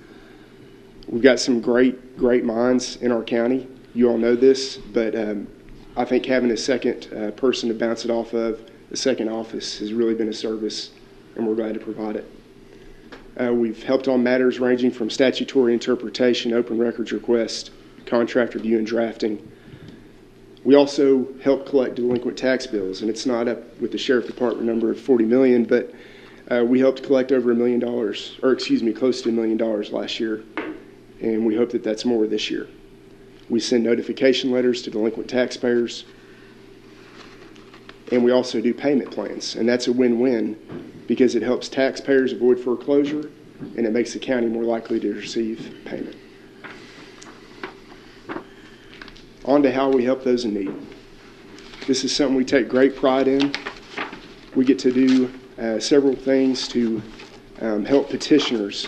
We've got some great minds in our county. You all know this, but I think having a second person to bounce it off of, the second office, has really been a service, and we're glad to provide it. We've helped on matters ranging from statutory interpretation, open records request, contract review, and drafting. We also help collect delinquent tax bills, and it's not up with the Sheriff Department number of 40 million, but we helped collect over $1 million, close to $1 million last year, and we hope that that's more this year. We send notification letters to delinquent taxpayers, and we also do payment plans, and that's a win-win because it helps taxpayers avoid foreclosure, and it makes the county more likely to receive payment. On to how we help those in need. This is something we take great pride in. We get to do several things to help petitioners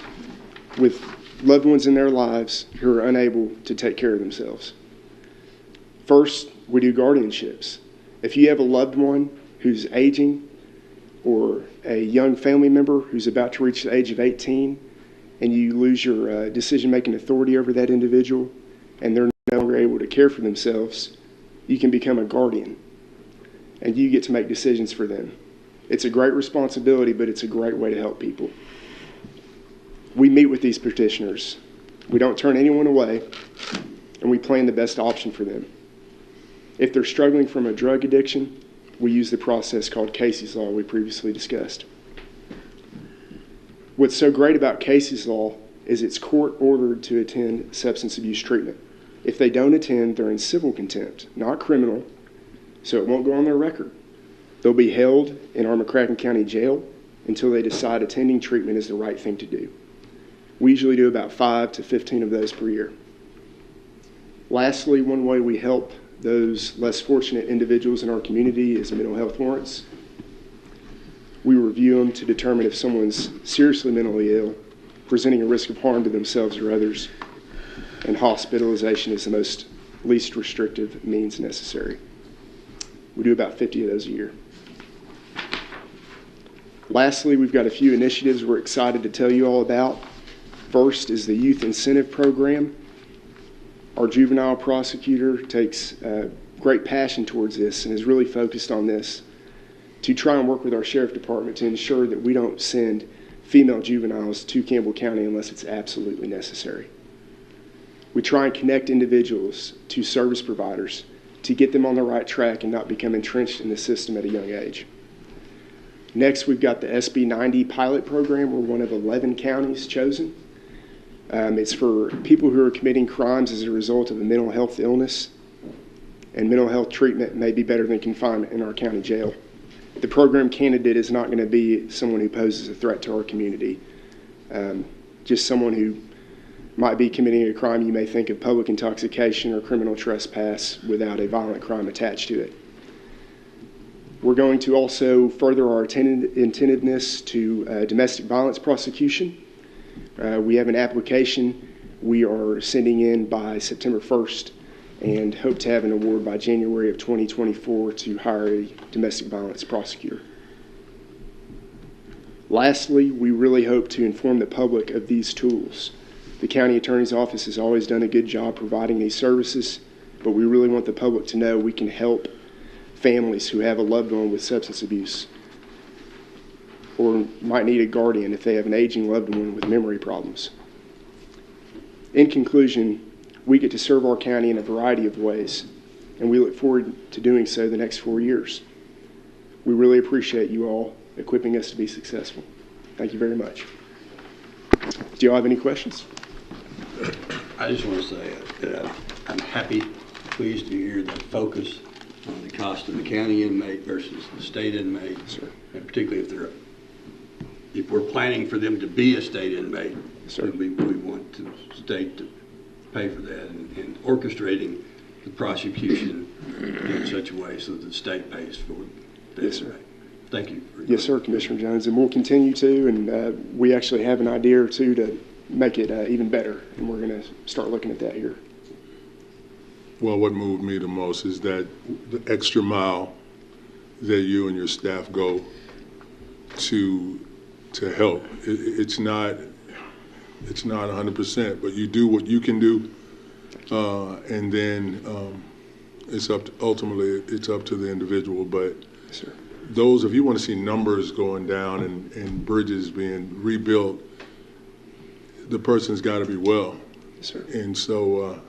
with loved ones in their lives who are unable to take care of themselves. First, we do guardianships. If you have a loved one who's aging or a young family member who's about to reach the age of 18 and you lose your decision-making authority over that individual and they're no longer able to care for themselves, you can become a guardian and you get to make decisions for them. It's a great responsibility, but it's a great way to help people. We meet with these petitioners. We don't turn anyone away, and we plan the best option for them. If they're struggling from a drug addiction, we use the process called Casey's Law we previously discussed. What's so great about Casey's Law is it's court-ordered to attend substance abuse treatment. If they don't attend, they're in civil contempt, not criminal, so it won't go on their record. They'll be held in our McCracken County Jail until they decide attending treatment is the right thing to do. We usually do about 5 to 15 of those per year. Lastly, one way we help those less fortunate individuals in our community is mental health warrants. We review them to determine if someone's seriously mentally ill, presenting a risk of harm to themselves or others, and hospitalization is the least restrictive means necessary. We do about 50 of those a year. Lastly, we've got a few initiatives we're excited to tell you all about. First is the Youth Incentive Program. Our juvenile prosecutor takes great passion towards this and is really focused on this to try and work with our Sheriff Department to ensure that we don't send female juveniles to Campbell County unless it's absolutely necessary. We try and connect individuals to service providers to get them on the right track and not become entrenched in the system at a young age. Next, we've got the SB 90 pilot program. We're one of 11 counties chosen. It's for people who are committing crimes as a result of a mental health illness, and mental health treatment may be better than confinement in our county jail. The program candidate is not going to be someone who poses a threat to our community. just someone who might be committing a crime. You may think of public intoxication or criminal trespass without a violent crime attached to it. We're going to also further our attentiveness to domestic violence prosecution. We have an application we are sending in by September 1st and hope to have an award by January of 2024 to hire a domestic violence prosecutor. Lastly, we really hope to inform the public of these tools. The county attorney's office has always done a good job providing these services, but we really want the public to know we can help families who have a loved one with substance abuse or might need a guardian if they have an aging loved one with memory problems. In conclusion, we get to serve our county in a variety of ways, and we look forward to doing so the next 4 years. We really appreciate you all equipping us to be successful. Thank you very much. Do you all have any questions? I just want to say that I'm happy, pleased to hear the focus on the cost of the county inmate versus the state inmate, and particularly if we're planning for them to be a state inmate, we want the state to pay for that and orchestrating the prosecution in such a way so that the state pays for the inmate. Thank you. Yes, sir, Commissioner Jones, and we'll continue to, and we actually have an idea or two to make it even better, and we're going to start looking at that here. Well, what moved me the most is that the extra mile that you and your staff go to help. It's not 100%, but you do what you can do, and then ultimately it's up to the individual. But yes, sir. Those, if you want to see numbers going down and bridges being rebuilt, the person's got to be well. Yes, sir. And so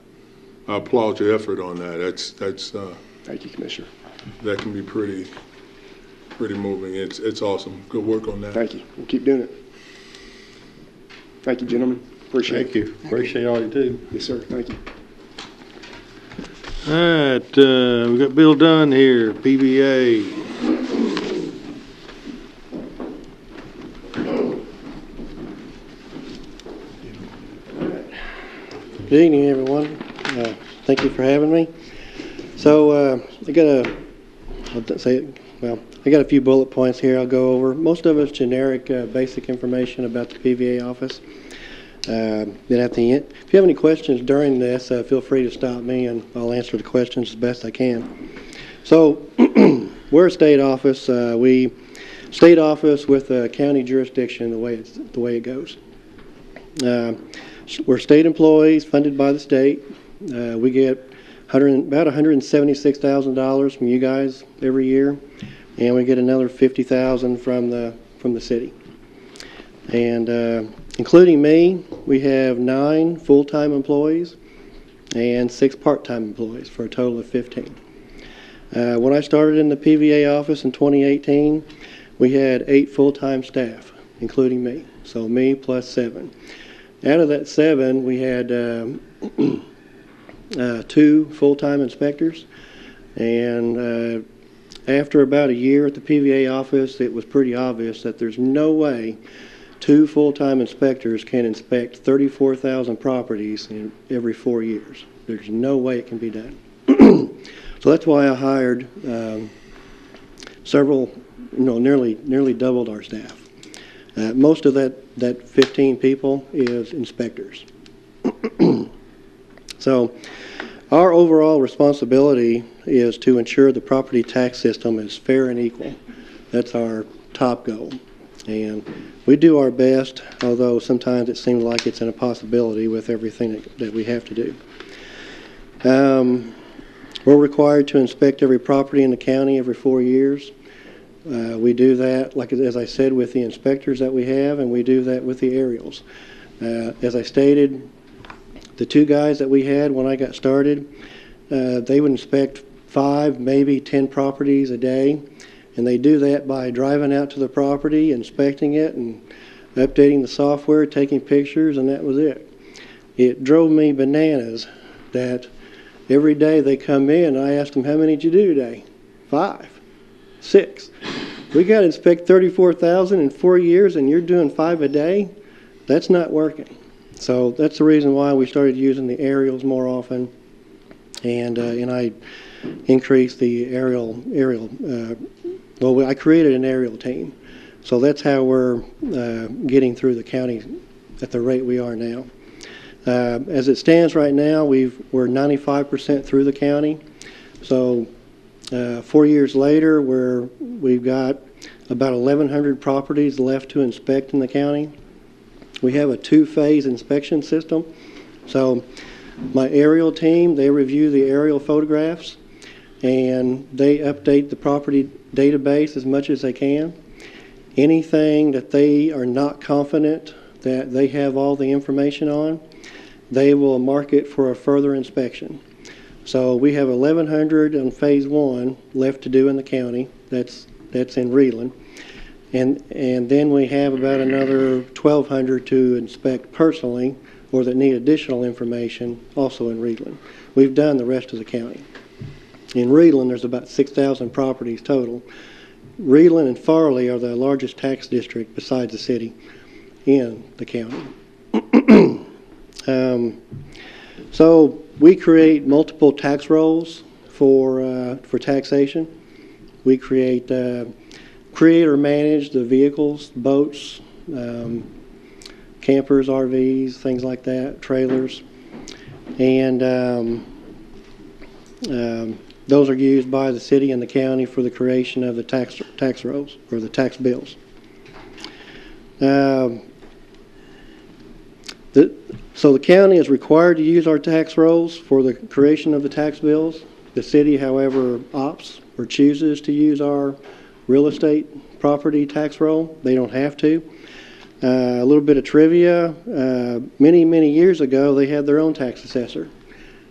I applaud your effort on that. That's thank you, Commissioner. That can be pretty moving. It's awesome. Good work on that. Thank you. We'll keep doing it. Thank you, gentlemen. Appreciate it. Thank you. Appreciate all you do. Yes, sir. Thank you. All right, we got Bill Dunn here, PBA. Good evening, everyone. Thank you for having me. So I got a few bullet points here I'll go over. Most of it's generic, basic information about the PVA office. Then at the end, if you have any questions during this, feel free to stop me and I'll answer the questions as best I can. So we're a state office. We state office with a county jurisdiction the way it goes. We're state employees funded by the state. We get about $176,000 from you guys every year, and we get another $50,000 from the city. And including me, we have 9 full-time employees and 6 part-time employees for a total of 15. When I started in the PVA office in 2018, we had 8 full-time staff, including me. So me plus 7. Out of that 7, we had 2 full-time inspectors, and after about a year at the PVA office, it was pretty obvious that there's no way 2 full-time inspectors can inspect 34,000 properties in every 4 years. There's no way it can be done. So that's why I hired nearly doubled our staff. Most of that 15 people is inspectors. So our overall responsibility is to ensure the property tax system is fair and equal. That's our top goal. And we do our best, although sometimes it seems like it's an impossibility with everything that we have to do. We're required to inspect every property in the county every 4 years. We do that, as I said, with the inspectors that we have, and we do that with the aerials. As I stated, the 2 guys that we had when I got started, they would inspect 5, maybe 10 properties a day, and they do that by driving out to the property, inspecting it, and updating the software, taking pictures, and that was it. It drove me bananas that every day they come in, and I asked them, how many did you do today? 5. 6. We got to inspect 34,000 in 4 years, and you're doing 5 a day? That's not working. So that's the reason why we started using the aerials more often, and I increased the aerial. Well, I created an aerial team, so that's how we're getting through the county at the rate we are now. As it stands right now, we're 95% through the county. So 4 years later, we've got about 1,100 properties left to inspect in the county. We have a 2-phase inspection system. So my aerial team, they review the aerial photographs and they update the property database as much as they can. Anything that they are not confident that they have all the information on, they will mark it for a further inspection. So we have 1,100 on phase 1 left to do in the county. That's in Reedland. And then we have about another 1,200 to inspect personally or that need additional information also in Reedland. We've done the rest of the county. In Reedland, there's about 6,000 properties total. Reedland and Farley are the largest tax district besides the city in the county. So we create multiple tax rolls for taxation. We create or manage the vehicles, boats, campers, RVs, things like that, trailers, and those are used by the city and the county for the creation of the tax rolls or the tax bills. So the county is required to use our tax rolls for the creation of the tax bills. The city, however, opts or chooses to use our real estate property tax roll. They don't have to. A little bit of trivia. Many years ago, they had their own tax assessor.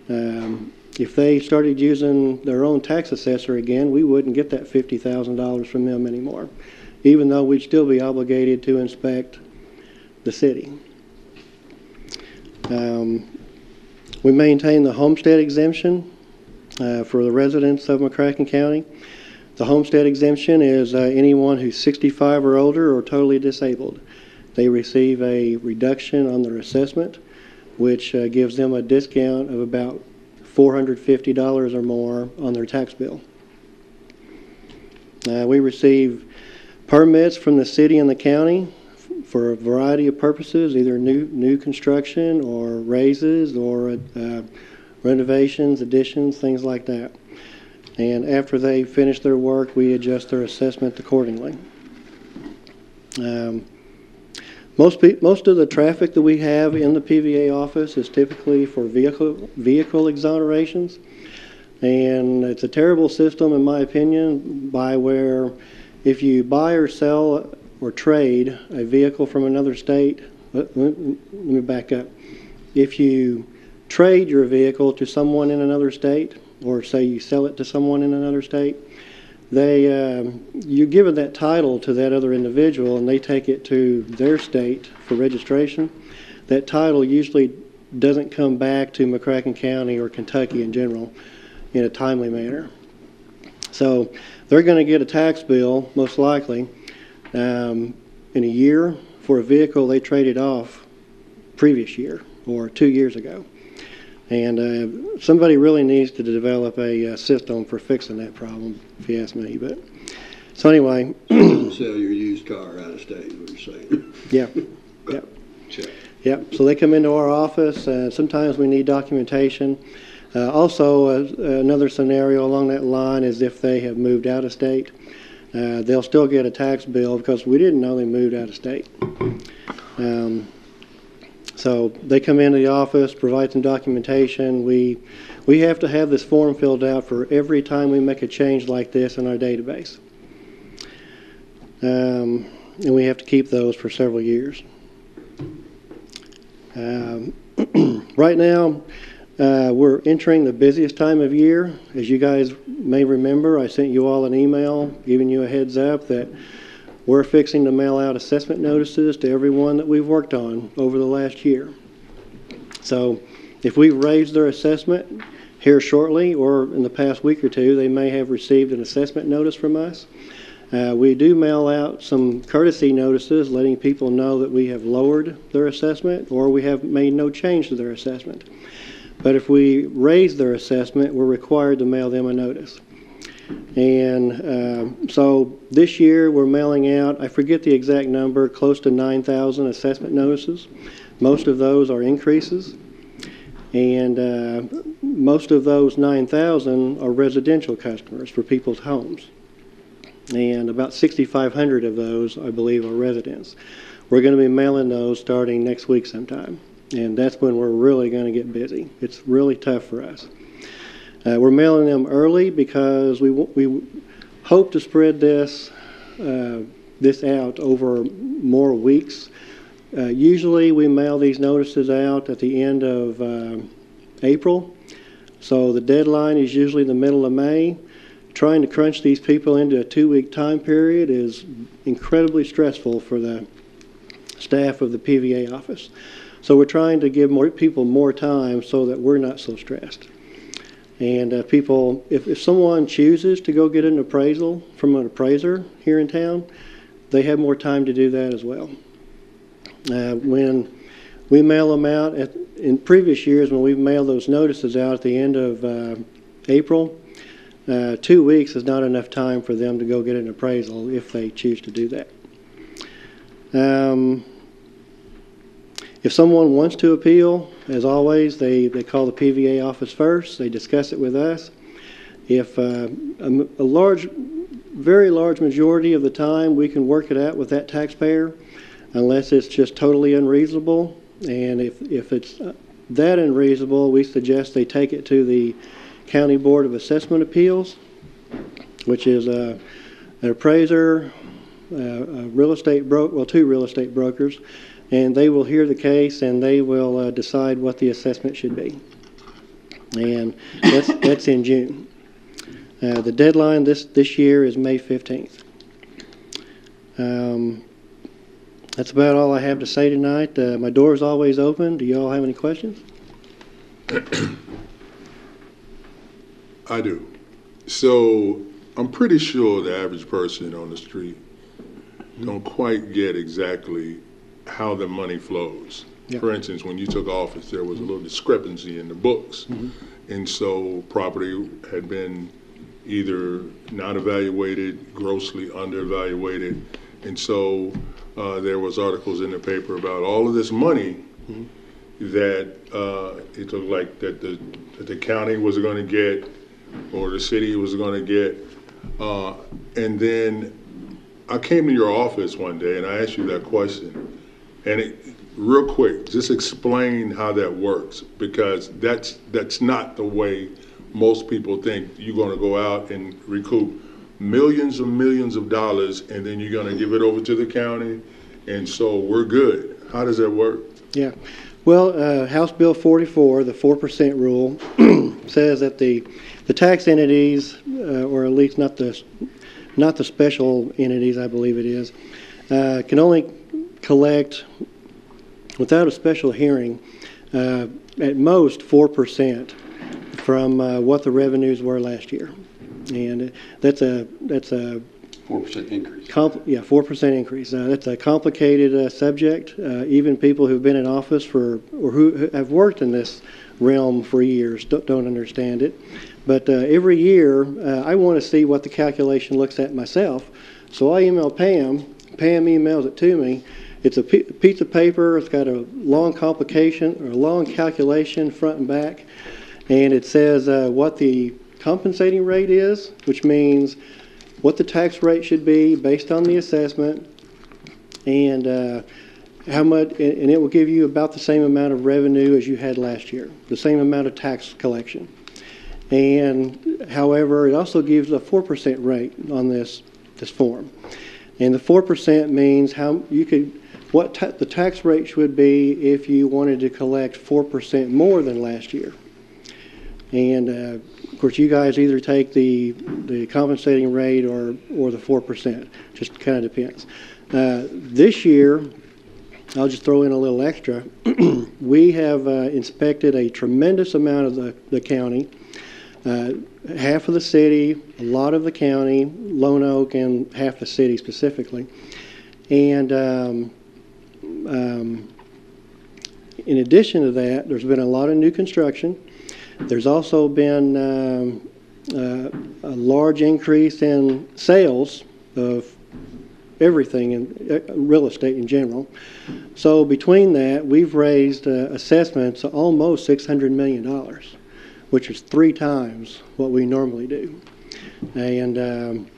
If they started using their own tax assessor again, we wouldn't get that $50,000 from them anymore, even though we'd still be obligated to inspect the city. We maintain the homestead exemption for the residents of McCracken County. The homestead exemption is anyone who's 65 or older or totally disabled. They receive a reduction on their assessment, which gives them a discount of about $450 or more on their tax bill. We receive permits from the city and the county for a variety of purposes, either new construction or raises or renovations, additions, things like that. And after they finish their work, we adjust their assessment accordingly. Most of the traffic that we have in the PVA office is typically for vehicle exonerations, and it's a terrible system, in my opinion, by where if you buy or sell or trade a vehicle from another state, let me back up. If you trade your vehicle to someone in another state, or say you sell it to someone in another state, you're given that title to that other individual and they take it to their state for registration. That title usually doesn't come back to McCracken County or Kentucky in general in a timely manner. So they're going to get a tax bill, most likely, in a year for a vehicle they traded off previous year or 2 years ago. And somebody really needs to develop a system for fixing that problem, if you ask me. But so anyway, Don't sell your used car out of state, is what you're saying. Yeah. Yep. Check. Yep. So they come into our office. Sometimes we need documentation. Also, another scenario along that line is if they have moved out of state, they'll still get a tax bill because we didn't know they moved out of state. So they come into the office, provide some documentation. We have to have this form filled out for every time we make a change like this in our database. And we have to keep those for several years. Right now, we're entering the busiest time of year. As you guys may remember, I sent you all an email giving you a heads up that we're fixing to mail out assessment notices to everyone that we've worked on over the last year. So if we've raised their assessment here shortly or in the past week or two, they may have received an assessment notice from us. We do mail out some courtesy notices letting people know that we have lowered their assessment or we have made no change to their assessment. But if we raise their assessment, we're required to mail them a notice. And so this year we're mailing out, I forget the exact number, close to 9,000 assessment notices. Most of those are increases. And most of those 9,000 are residential customers for people's homes. And about 6,500 of those, I believe, are residents. We're going to be mailing those starting next week sometime. And that's when we're really going to get busy. It's really tough for us. We're mailing them early because we hope to spread this out over more weeks. Usually we mail these notices out at the end of April. So the deadline is usually the middle of May. Trying to crunch these people into a 2-week time period is incredibly stressful for the staff of the PVA office. So we're trying to give more people more time so that we're not so stressed. And people, if someone chooses to go get an appraisal from an appraiser here in town, they have more time to do that as well. When we mail them out, in previous years when we've mailed those notices out at the end of April, 2 weeks is not enough time for them to go get an appraisal if they choose to do that. If someone wants to appeal, as always, they call the PVA office first. They discuss it with us. If a very large majority of the time, we can work it out with that taxpayer, unless it's just totally unreasonable. And if it's that unreasonable, we suggest they take it to the County Board of Assessment Appeals, which is an appraiser, two real estate brokers, and they will hear the case and they will decide what the assessment should be. And that's in June. The deadline this year is May 15th. That's about all I have to say tonight. My door is always open. Do you all have any questions? I do. So I'm pretty sure the average person on the street don't quite get exactly how the money flows. Yeah. For instance, when you took office, there was a little discrepancy in the books. And so property had been either not evaluated, grossly underevaluated. And so there was articles in the paper about all of this money that it looked like that the county was going to get or the city was going to get. And then I came to your office one day and I asked you that question. And real quick, just explain how that works, because that's not the way most people think. You're going to go out and recoup millions of dollars and then you're going to give it over to the county, and so we're good. How does that work? Yeah. Well, House Bill 44, the 4% rule, says that the tax entities, or at least not the special entities, I believe it is, can only collect, without a special hearing, at most 4% from what the revenues were last year, and that's a 4% increase. 4% increase. That's a complicated subject. Even people who've been in office or who have worked in this realm for years don't understand it. But every year, I want to see what the calculation looks at myself. So I email Pam. Pam emails it to me. It's a piece of paper. It's got a long calculation front and back, and it says what the compensating rate is, which means what the tax rate should be based on the assessment, and how much, and it will give you about the same amount of revenue as you had last year, the same amount of tax collection. And however, it also gives a 4% rate on this form, and the 4% means how you could the tax rate would be if you wanted to collect 4% more than last year. And of course, you guys either take the compensating rate or the 4%. Just kind of depends. This year, I'll just throw in a little extra. We have inspected a tremendous amount of the county. half of the city, a lot of the county, Lone Oak, and half the city specifically. And in addition to that, there's been a lot of new construction. There's also been a large increase in sales of everything in real estate in general. So between that, we've raised assessments almost $600 million, which is 3 times what we normally do. And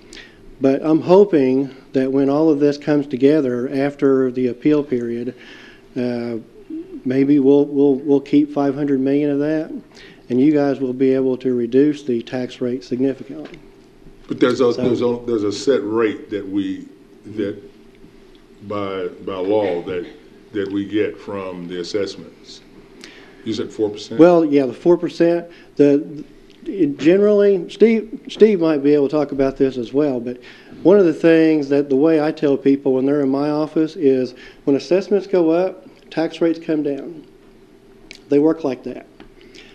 but I'm hoping that when all of this comes together after the appeal period, maybe we'll keep $500 million of that, and you guys will be able to reduce the tax rate significantly. But there's a set rate that by law that we get from the assessments. You said 4%? Well, yeah, the 4%. Generally, Steve might be able to talk about this as well, but one of the things that the way I tell people when they're in my office is when assessments go up, tax rates come down. They work like that.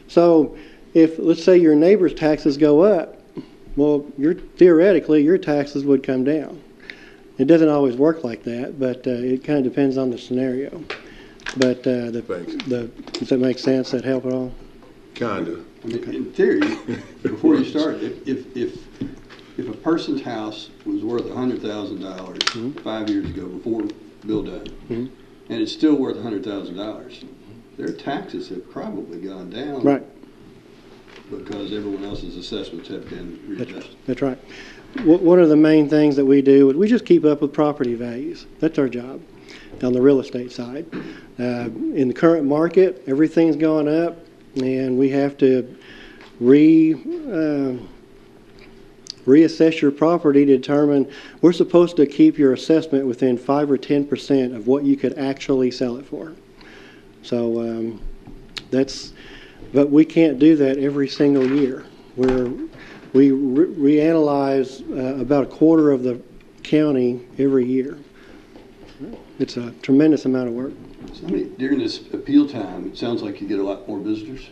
So if, let's say, your neighbor's taxes go up, well, theoretically, your taxes would come down. It doesn't always work like that, but it kind of depends on the scenario. But does that make sense? That help at all? Kinda. I mean, in theory, before you start, if a person's house was worth $100,000 5 years ago before Bill Dunn, and it's still worth $100,000, their taxes have probably gone down. Right. Because everyone else's assessments have been readjusted. That's right. One of the main things that we do is we just keep up with property values. That's our job on the real estate side. In the current market, everything's gone up, and we have to reassess your property to determine. We're supposed to keep your assessment within 5 or 10% of what you could actually sell it for. So but we can't do that every single year. We reanalyze about a quarter of the county every year. It's a tremendous amount of work. So during this appeal time, it sounds like you get a lot more visitors.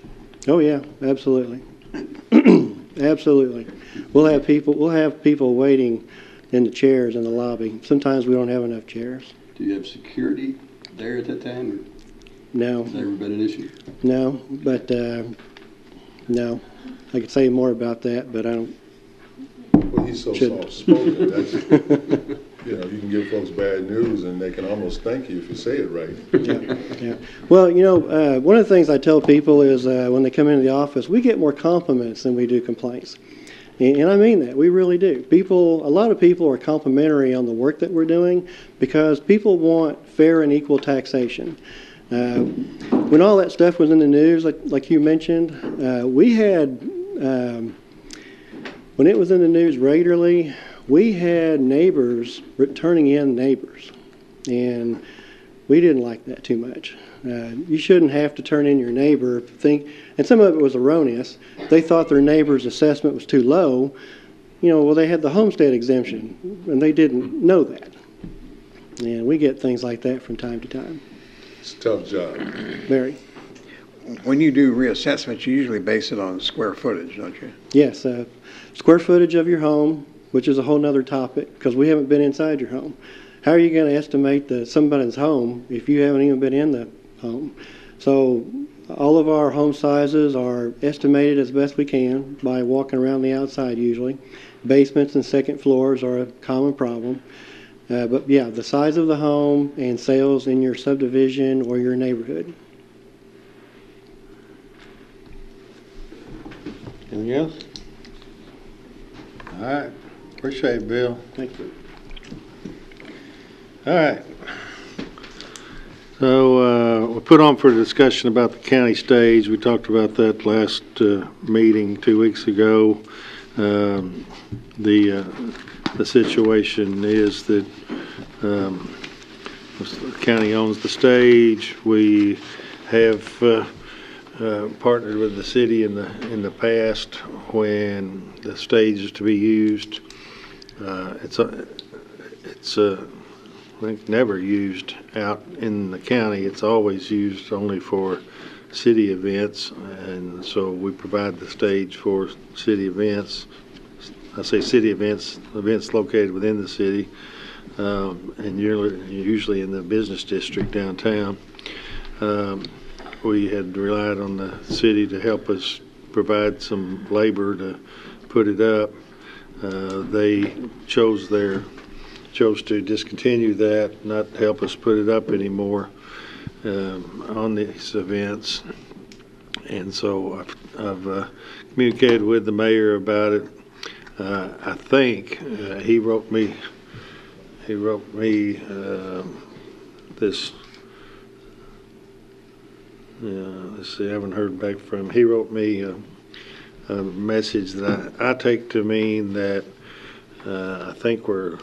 Oh yeah, absolutely, absolutely. We'll have people waiting in the chairs in the lobby. Sometimes we don't have enough chairs. Do you have security there at that time? Or no. Has that ever been an issue? No, but no. I could say more about that, but I don't. Well, he's so soft-spoken. That's, you can give folks bad news, and they can almost thank you if you say it right. Yeah. Well, one of the things I tell people is when they come into the office, we get more compliments than we do complaints. And I mean that. We really do. A lot of people are complimentary on the work that we're doing because people want fair and equal taxation. When all that stuff was in the news, like you mentioned, we had, when it was in the news regularly, we had neighbors turning in neighbors, and we didn't like that too much. You shouldn't have to turn in your neighbor and some of it was erroneous. They thought their neighbor's assessment was too low. Well, they had the homestead exemption, and they didn't know that. And we get things like that from time to time. It's a tough job. Very. When you do reassessments, you usually base it on square footage, don't you? Yes, square footage of your home, which is a whole other topic because we haven't been inside your home. How are you going to estimate somebody's home if you haven't even been in the home? So all of our home sizes are estimated as best we can by walking around the outside usually. Basements and second floors are a common problem. But yeah, the size of the home and sales in your subdivision or your neighborhood. Anything else? All right. Appreciate it, Bill. Thank you. All right. So we put on for a discussion about the county stage. We talked about that last meeting 2 weeks ago. The situation is that the county owns the stage. We have partnered with the city in the past when the stage is to be used. It's I think never used out in the county. It's always used only for city events, and so we provide the stage for city events. I say city events located within the city, and usually in the business district downtown. We had relied on the city to help us provide some labor to put it up. They chose to discontinue that, not help us put it up anymore on these events. And so I've communicated with the mayor about it. I think he wrote me this. Let's see, I haven't heard back from him. He wrote me a message that I take to mean that I think we're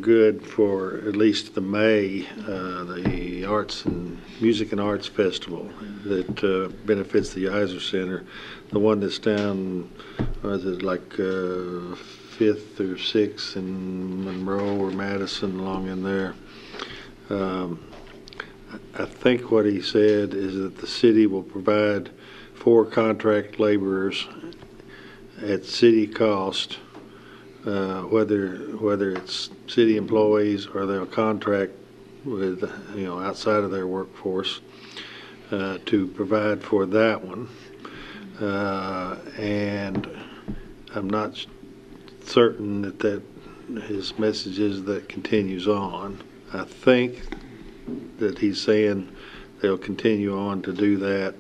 good for at least the May, the Arts and Music and Arts Festival that benefits the Iser Center. The one that's down, is it like 5th or 6th in Monroe or Madison, along in there. I think what he said is that the city will provide 4 contract laborers at city cost, whether it's city employees or they'll contract with outside of their workforce to provide for that one. And I'm not certain that his message is that continues on. I think that he's saying they'll continue on to do that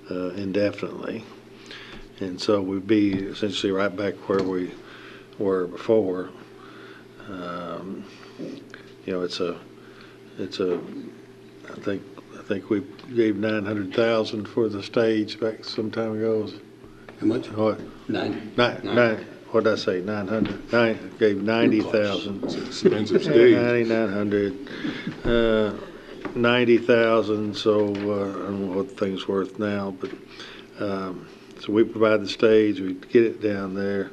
indefinitely. And so we'd be essentially right back where we were before. I think we gave $900,000 for the stage back some time ago. How much? What? Nine. What did I say? 900. Gave 90,000. It's an expensive stage. 9,900. 90,000. So I don't know what the thing's worth now, but so we provide the stage. We get it down there.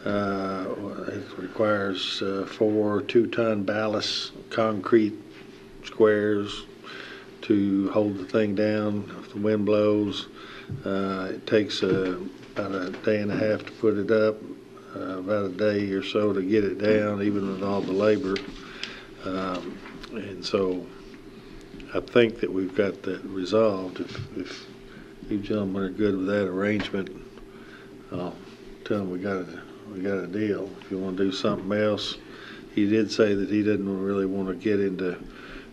It requires 4 2-ton ballast concrete squares to hold the thing down if the wind blows. It takes about a day and a half to put it up, about a day or so to get it down, even with all the labor. And so I think that we've got that resolved. If you gentlemen are good with that arrangement, I'll tell them we got a deal. If you want to do something else, he did say that he didn't really want to get into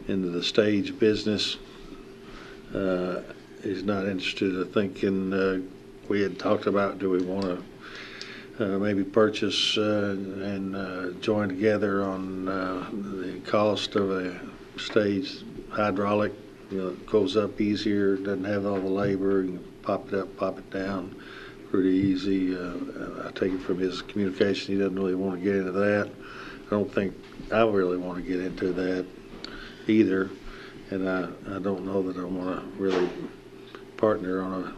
the stage business. He's not interested. I think we had talked about, do we want to maybe purchase and join together on the cost of a stage hydraulic. It goes up easier, doesn't have all the labor. You can pop it up, pop it down pretty easy. I take it from his communication he doesn't really want to get into that. I don't think I really want to get into that either, and I don't know that I want to really partner on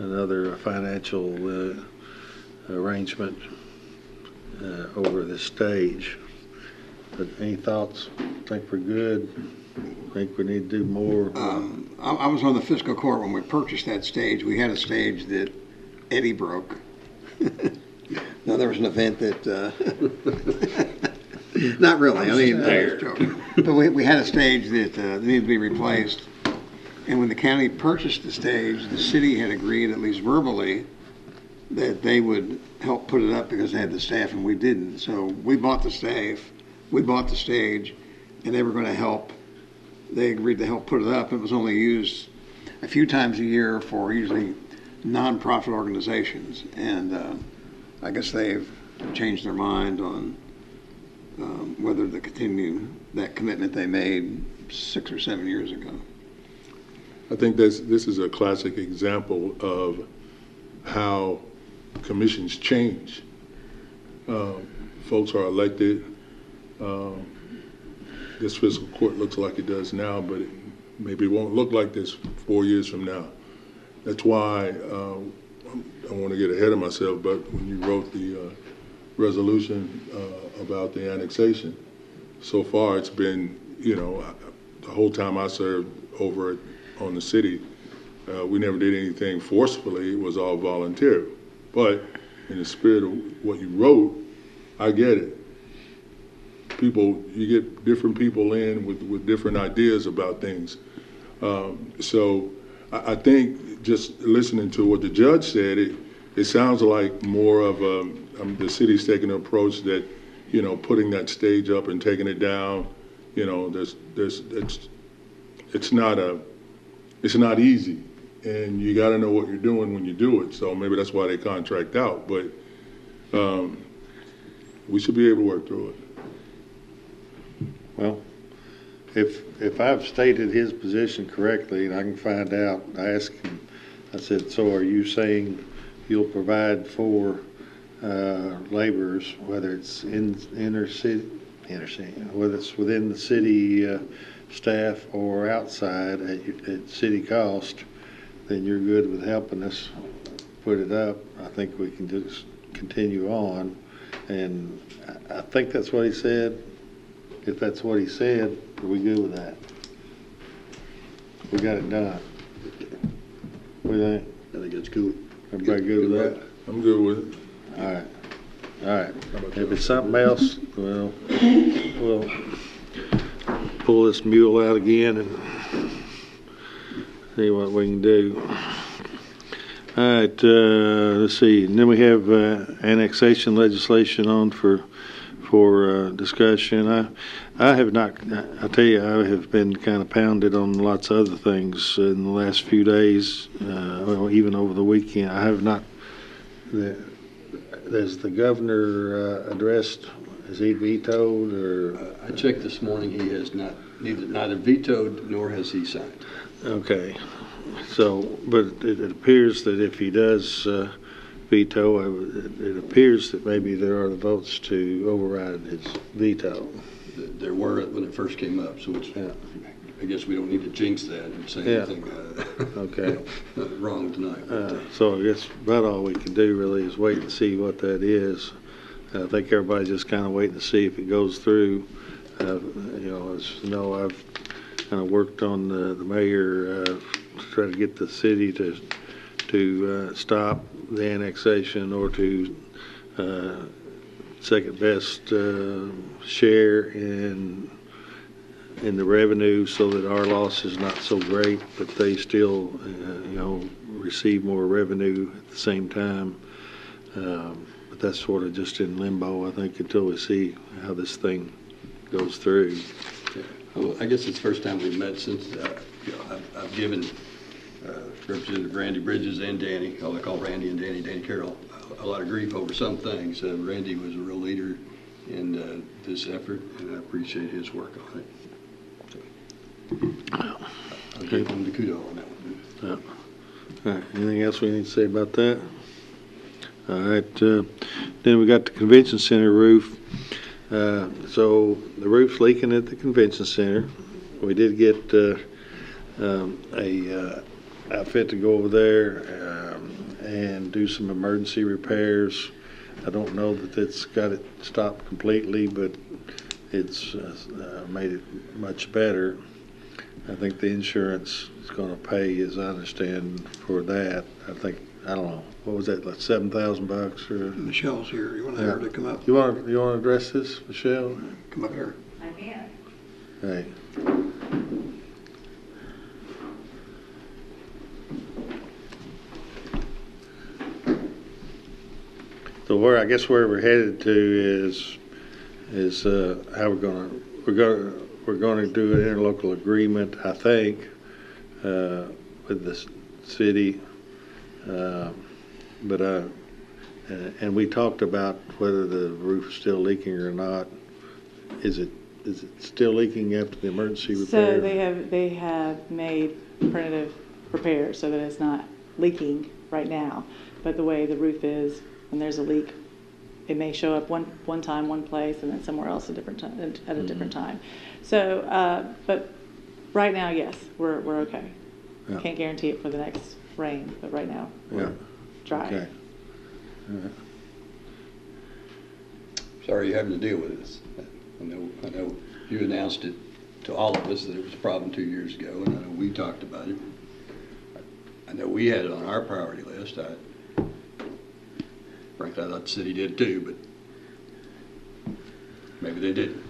another financial arrangement over this stage. But any thoughts? Think we're good? Think we need to do more? I was on the fiscal court when we purchased that stage. We had a stage that Eddie broke. Now, there was an event that, not really, I mean, I was joking. But we had a stage that needed to be replaced. And when the county purchased the stage, the city had agreed, at least verbally, that they would help put it up because they had the staff and we didn't. So we bought the staff, we bought the stage, and they were going to help. They agreed to help put it up. It was only used a few times a year for usually nonprofit organizations. And I guess they've changed their mind on whether to continue that commitment they made 6 or 7 years ago. I think this is a classic example of how commissions change. Folks are elected. This fiscal court looks like it does now, but it maybe won't look like this 4 years from now. That's why I don't want to get ahead of myself, but when you wrote the resolution about the annexation, so far it's been, the whole time I served over on the city, We never did anything forcefully. It was all voluntary. But in the spirit of what you wrote, I get it. People, you get different people in with different ideas about things. So I think just listening to what the judge said, it sounds like more of the city's taking an approach that, you know, putting that stage up and taking it down, you know, it's not easy, and you got to know what you're doing when you do it. So maybe that's why they contract out, but we should be able to work through it. Well, if I've stated his position correctly and I can find out, I asked him, I said, so are you saying you'll provide for laborers, whether it's inner city, whether it's within the city staff or outside at city cost, then you're good with helping us put it up. I think we can just continue on. And I think that's what he said. If that's what he said, are we good with that? We got it done. What do you think? I think it's cool. Everybody good with that? I'm good with it. All right. All right. If it's something else, well, we'll pull this mule out again and see what we can do. All right. Let's see. And then we have annexation legislation on for discussion. I have not, I tell you, I have been kind of pounded on lots of other things in the last few days, well, even over the weekend. I have not, has the governor addressed, has he vetoed or? I checked this morning, he has not, neither vetoed nor has he signed. Okay. So, but it appears that if he does veto, it appears that maybe there are the votes to override his veto. There were when it first came up, so it's, yeah. I guess we don't need to jinx that and say anything okay. wrong tonight. So I guess about all we can do really is wait and see what that is. I think everybody's just kind of waiting to see if it goes through. You know, as you know, I've kind of worked on the mayor to try to get the city to stop the annexation or to second best share in the revenue so that our loss is not so great, but they still, you know, receive more revenue at the same time. But that's sort of just in limbo, I think, until we see how this thing goes through. Yeah. Well, I guess it's the first time we've met since, you know, I've given Representative Randy Bridges and Danny, I call Randy and Danny Carroll, a lot of grief over some things. Randy was a real leader in this effort, and I appreciate his work on it. So, I'll give him the kudos on that one. Yeah. All right. Anything else we need to say about that? All right. Then we got the convention center roof. So the roof's leaking at the convention center. We did get a outfit to go over there and do some emergency repairs. I don't know that it's got it stopped completely, but it's made it much better. I think the insurance is going to pay, as I understand, for that. I think, I don't know, what was that, like $7,000 or? Michelle's here. You want her to come up? You want to address this, Michelle? Come up here. I can. Hey. So where, I guess where we're headed to is how we're going to do an interlocal agreement, I think, with the city. But and we talked about whether the roof is still leaking or not. Is it still leaking after the emergency repair? So they have made preventative repairs so that it's not leaking right now. But the way the roof is, when there's a leak, it may show up one time, one place, and then somewhere else at a different time. So, but right now, yes, we're okay. Yeah. Can't guarantee it for the next rain, but right now we're dry. Okay. All right. Sorry you're having to deal with this. I know you announced it to all of us that it was a problem 2 years ago, and I know we talked about it. I know we had it on our priority list. Frankly, I thought the city did too, but maybe they didn't.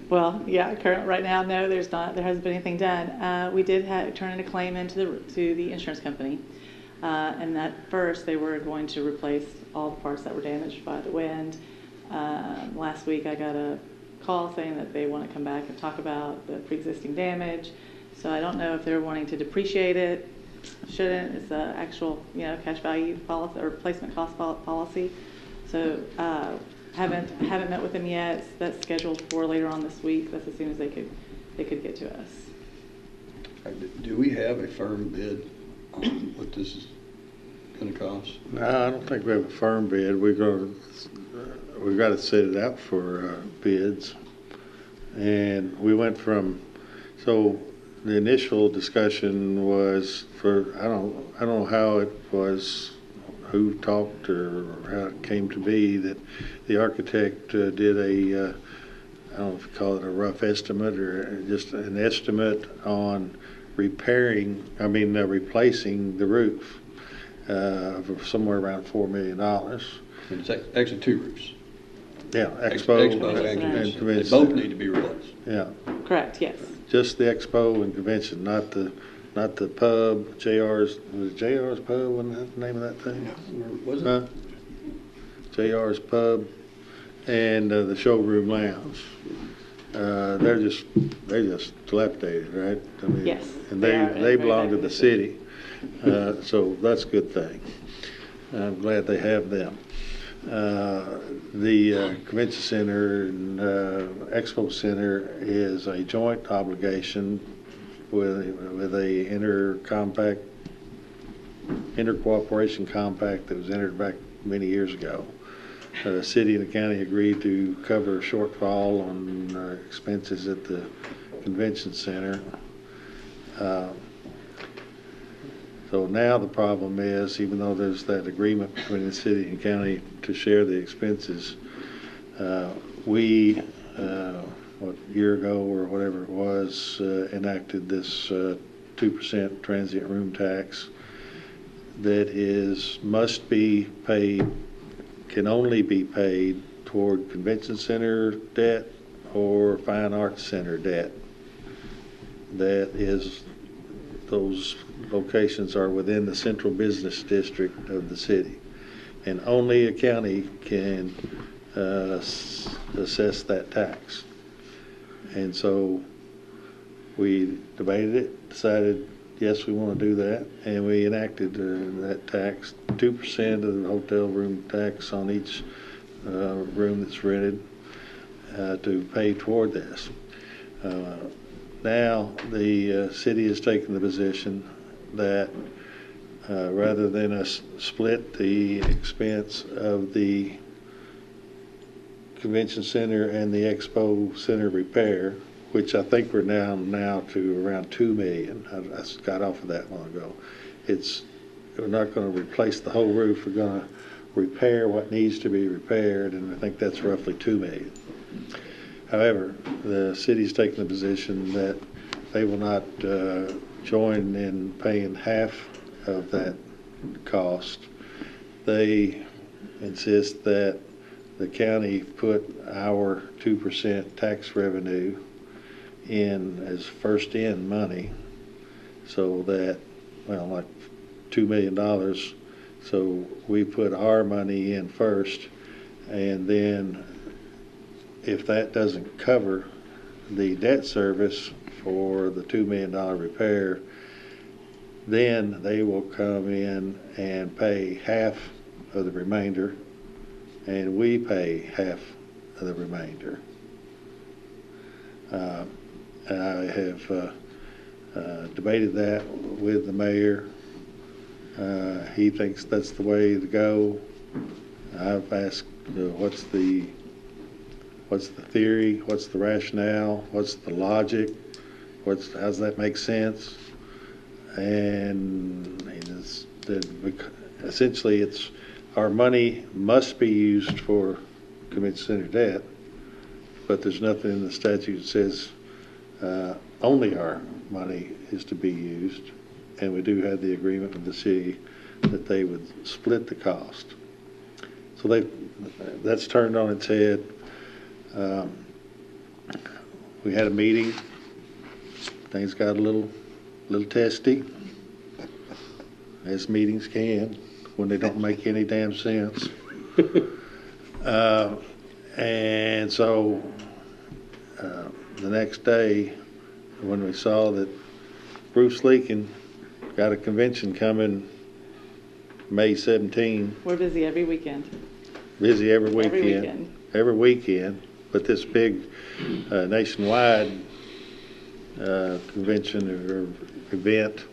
Well, yeah, right now, no, there hasn't been anything done. We did turn in a claim into the insurance company. And at first, they were going to replace all the parts that were damaged by the wind. Last week, I got a call saying that they want to come back and talk about the pre-existing damage. So I don't know if they're wanting to depreciate it. Shouldn't. It's an actual, cash value policy or replacement cost policy. So haven't met with them yet. That's scheduled for later on this week. That's as soon as they could get to us. Do we have a firm bid on what this is going to cost? No, I don't think we have a firm bid. We've got to set it out for bids. And we went from, so the initial discussion was for, I don't know how it was, who talked or how it came to be that the architect did I don't know if you call it a rough estimate or just an estimate on replacing the roof for somewhere around $4 million. It's actually two roofs. Yeah, Expo and Convention. They both need to be replaced. Yeah. Correct, yes. Just the Expo and Convention, not the pub, JR's, was it JR's Pub, wasn't that the name of that thing? Was it? Huh? JR's Pub and the showroom lounge. They're just dilapidated, right? I mean, Yes, and they are in they very belong bad to the city, so that's a good thing. I'm glad they have them. The Convention Center and Expo Center is a joint obligation with a inter-cooperation compact that was entered back many years ago. The city and the county agreed to cover a shortfall on expenses at the convention center. So now the problem is, even though there's that agreement between the city and county to share the expenses, we, a year ago or whatever it was, enacted this 2% transient room tax that must be paid, can only be paid toward convention center debt or fine arts center debt. That is, those locations are within the central business district of the city, and only a county can assess that tax. And so we debated it, decided yes, we want to do that, and we enacted that tax, 2% of the hotel room tax on each room that's rented to pay toward this. Now the city has taken the position that rather than us split the expense of the convention center and the expo center repair, which I think we're down now to around $2 million. I got off of that long ago. We're not going to replace the whole roof. We're going to repair what needs to be repaired, and I think that's roughly $2 million. However, the city's taken the position that they will not join in paying half of that cost. They insist that the county put our 2% tax revenue in as first in money, so that, well, like $2 million, so we put our money in first, and then if that doesn't cover the debt service for the $2 million repair, then they will come in and pay half of the remainder, and we pay half of the remainder. I have debated that with the mayor. He thinks that's the way to go. I've asked, what's the theory? What's the rationale? What's the logic? How's that make sense? And essentially, it's our money must be used for convention center debt, but there's nothing in the statute that says only our money is to be used. and we do have the agreement with the city that they would split the cost. So that's turned on its head. We had a meeting. Things got a little testy, as meetings can when they don't make any damn sense. And so the next day, when we saw that Bruce Leakin got a convention coming May 17. We're busy every weekend. Busy every weekend. Every weekend. Every weekend. But this big nationwide convention or event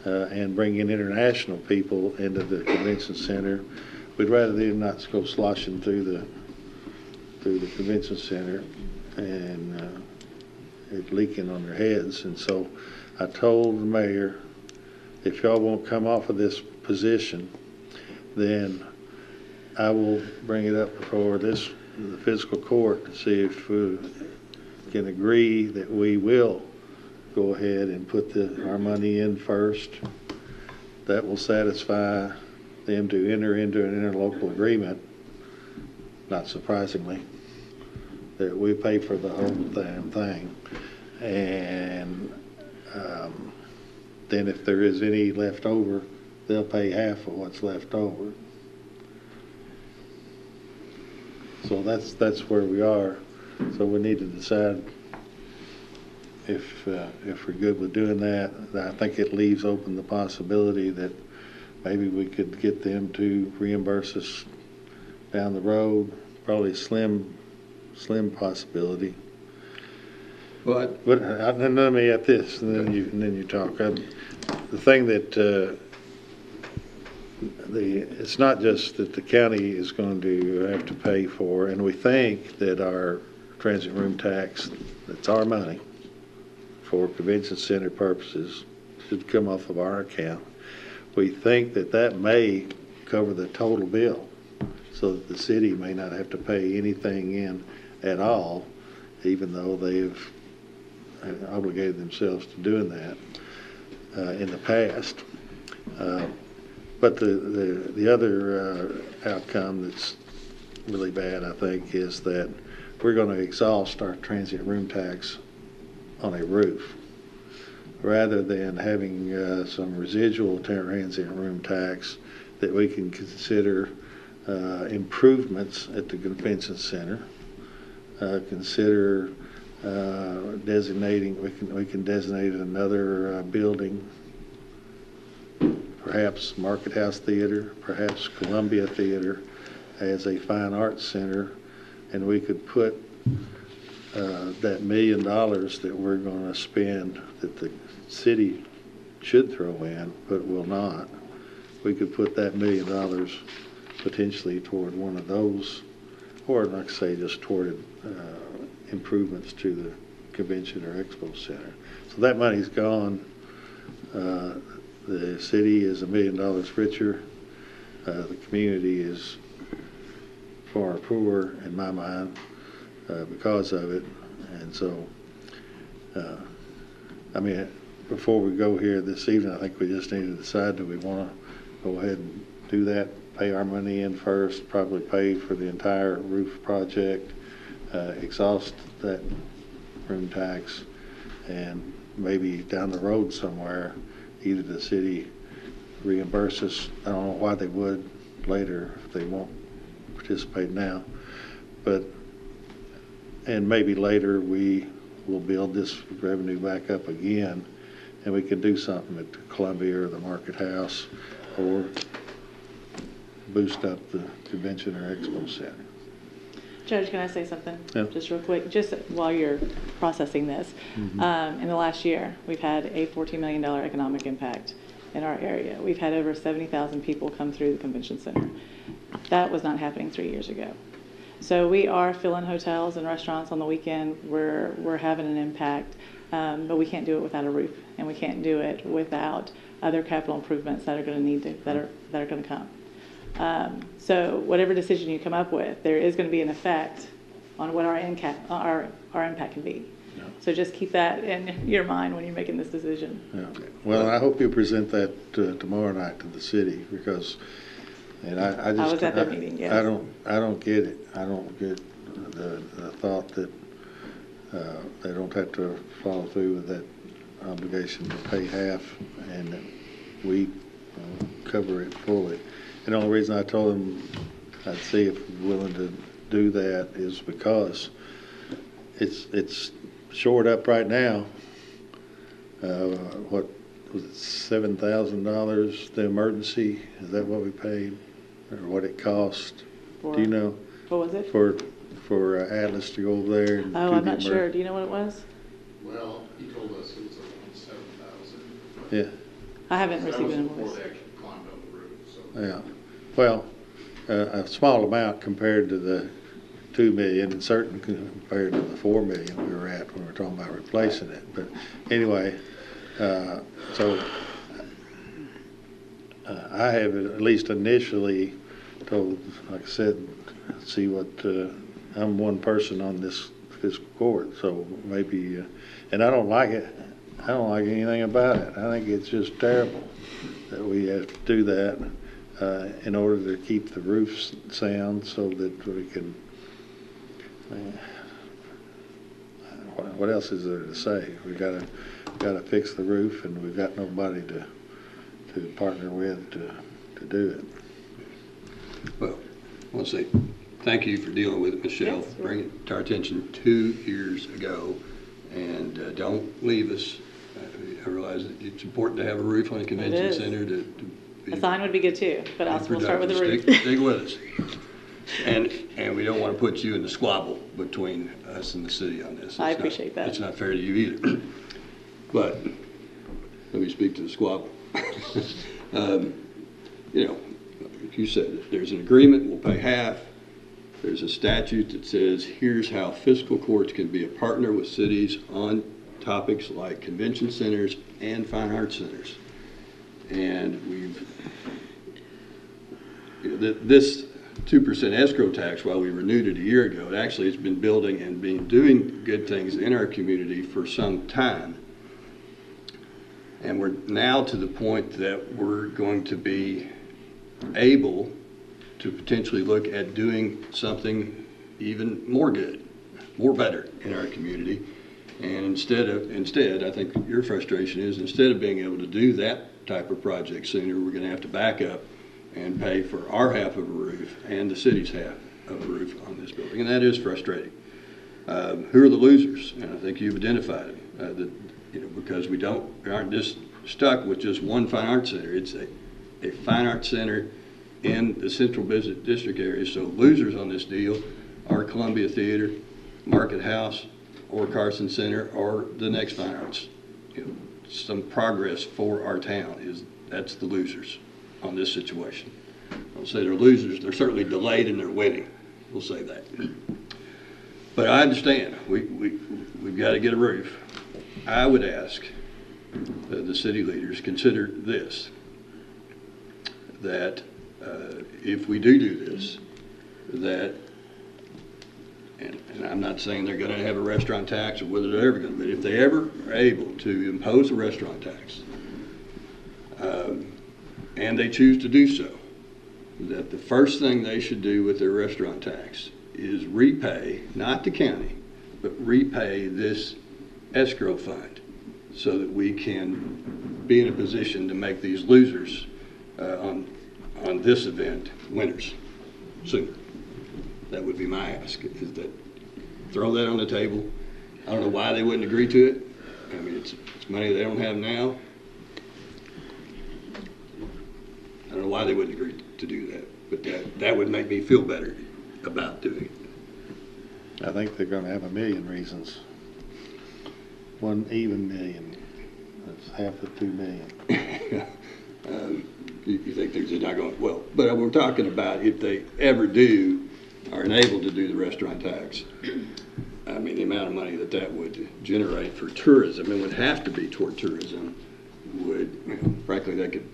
and bring in international people into the convention center. We'd rather them not go sloshing through the convention center and it leaking on their heads. And so I told the mayor, if y'all won't come off of this position, then I will bring it up before the fiscal court to see if we can agree that we will go ahead and put our money in first. That will satisfy them to enter into an interlocal agreement, not surprisingly, that we pay for the whole damn thing. And then if there is any left over, they'll pay half of what's left over. So that's where we are. So we need to decide if we're good with doing that. I think it leaves open the possibility that maybe we could get them to reimburse us down the road. Probably a slim possibility. But let me at this, and then you talk. The thing that it's not just that the county is going to have to pay for, and we think that our transit room tax, that's our money for convention center purposes, should come off of our account. We think that may cover the total bill, so that the city may not have to pay anything in at all, even though they've obligated themselves to doing that in the past. But the other outcome that's really bad, I think, is that we're going to exhaust our transient room tax on a roof, rather than having some residual transient room tax that we can consider improvements at the convention center. Consider designating. We can designate another building, perhaps Market House Theater, perhaps Columbia Theater, as a fine arts center, and we could put that $1 million that we're going to spend, that the city should throw in, but will not. We could put that $1 million potentially toward one of those, or like I say, just toward improvements to the convention or expo center. So that money's gone. The city is $1 million richer. The community is far poorer, in my mind, because of it. And so, I mean, before we go here this evening, I think we just need to decide, do we want to go ahead and do that, pay our money in first, probably pay for the entire roof project, exhaust that room tax, and maybe down the road somewhere, either the city reimburse us. I don't know why they would later if they won't participate now, and maybe later we will build this revenue back up again, and we can do something at the Columbia or the Market House, or boost up the convention or expo center. Judge, can I say something? Yeah. Just real quick, just while you're processing this. Mm-hmm. In the last year, we've had a $14 million economic impact in our area. We've had over 70,000 people come through the convention center. That was not happening 3 years ago. So we are filling hotels and restaurants on the weekend. We're having an impact, but we can't do it without a roof, and we can't do it without other capital improvements that are going to need to, that are going to come. So whatever decision you come up with, there is going to be an effect on what our impact can be. Yeah. So just keep that in your mind when you're making this decision. Yeah. Well, I hope you present that tomorrow night to the city, because, and I just. I was at their meeting, yes. I don't get it. I don't get the thought that they don't have to follow through with that obligation to pay half, and that we cover it fully. And the only reason I told them I'd see if we're willing to do that is because it's shored up right now. What was it, $7,000, the emergency? Is that what we paid, or what it cost? Do you know? What was it? For Atlas to go over there and Oh, do I'm the not sure. Do you know what it was? Well, he told us it was around 7,000. Yeah. I haven't received an Before invoice. they actually climbed on the roof, so. Yeah. Well, a small amount compared to the 2 million, and certainly compared to the 4 million we were at when we were talking about replacing it. But anyway, so I have at least initially told, like I said, see what, I'm one person on this fiscal court, so maybe, and I don't like it. I don't like anything about it. I think it's just terrible that we have to do that in order to keep the roofs sound, so that we can, what else is there to say? We gotta fix the roof, and we've got nobody to partner with to do it. Well, I want to say thank you for dealing with it, Michelle, Yes, bringing it to our attention 2 years ago, and don't leave us. I realize that it's important to have a roof on a convention is. center to A sign would be good too, but also we'll start with the roof. Stick with us. And we don't want to put you in the squabble between us and the city on this. I appreciate that. It's not fair to you either. But let me speak to the squabble. You know, like you said, there's an agreement, we'll pay half. There's a statute that says here's how fiscal courts can be a partner with cities on topics like convention centers and fine arts centers. And this 2% escrow tax, while we renewed it a year ago, it actually has been building and been doing good things in our community for some time. And we're now to the point that we're going to be able to potentially look at doing something even more good, more better in our community. And instead, I think your frustration is, instead of being able to do that type of project sooner, we're going to have to back up and pay for our half of a roof and the city's half of a roof on this building. And that is frustrating. Who are the losers? And I think you've identified them. Because we aren't just stuck with just one fine arts center. It's a fine arts center in the central business district area. So losers on this deal are Columbia Theater, Market House, or Carson Center, or the next fine arts. Some progress for our town that's the losers on this situation. I'll say they're losers. They're certainly delayed and they're winning. We'll say that. But I understand. We've got to get a roof. I would ask the city leaders consider this, that if we do this, that, and I'm not saying they're going to have a restaurant tax or whether they're ever going to, but if they ever are able to impose a restaurant tax, and they choose to do so, that the first thing they should do with their restaurant tax is repay, not the county, but repay this escrow fund so that we can be in a position to make these losers on this event winners sooner. That would be my ask, is that throw that on the table. I don't know why they wouldn't agree to it. I mean, it's money they don't have now. I don't know why they wouldn't agree to do that, but that would make me feel better about doing it. I think they're going to have a million reasons. One even million. That's half of 2 million. You think they're not going, well, but we're talking about if they ever do, are enabled to do the restaurant tax. I mean, the amount of money that would generate for tourism, it would have to be toward tourism, would, frankly, they could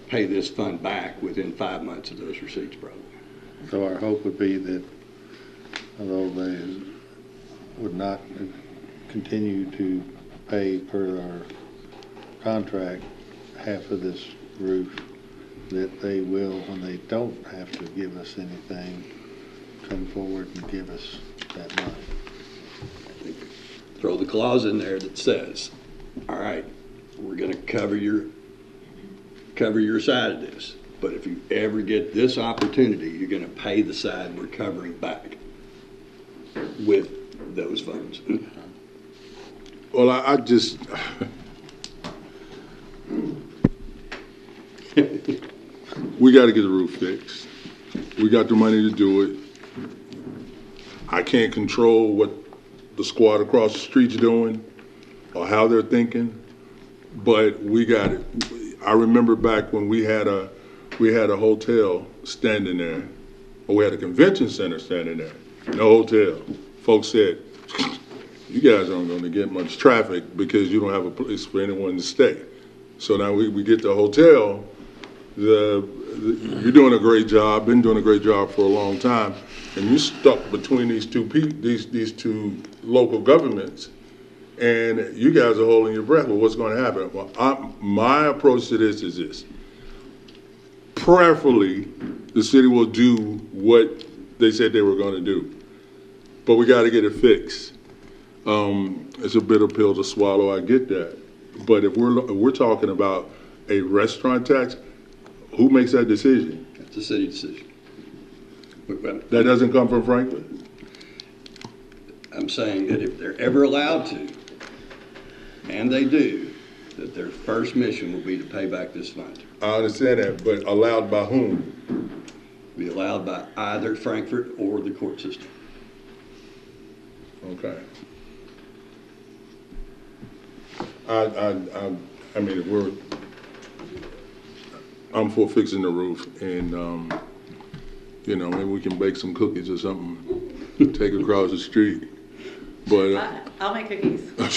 pay this fund back within 5 months of those receipts, probably. So our hope would be that, although they would not continue to pay per our contract half of this roof, that they will, when they don't have to give us anything, come forward and give us that money. Throw the clause in there that says, all right, we're going to cover your side of this. But if you ever get this opportunity, you're going to pay the side we're covering back with those funds. Well, I just, we got to get the roof fixed. We got the money to do it. I can't control what the squad across the street's doing or how they're thinking, but we got it. I remember back when we had a hotel standing there, or we had a convention center standing there, no hotel. Folks said, you guys aren't going to get much traffic because you don't have a place for anyone to stay. So now we get the hotel. You're doing a great job, been doing a great job for a long time, and you're stuck between these two local governments, and you guys are holding your breath. Well, what's going to happen? Well, my approach to this is this. Prayerfully, the city will do what they said they were going to do, but we got to get it fixed. It's a bitter pill to swallow, I get that. But if we're talking about a restaurant tax, who makes that decision? It's a city decision. That doesn't come from Franklin? I'm saying that if they're ever allowed to, and they do, that their first mission will be to pay back this fund. I understand that, but allowed by whom? Be allowed by either Frankfurt or the court system. Okay. I mean, I'm for fixing the roof, and maybe we can bake some cookies or something, take across the street. But I'll make cookies. I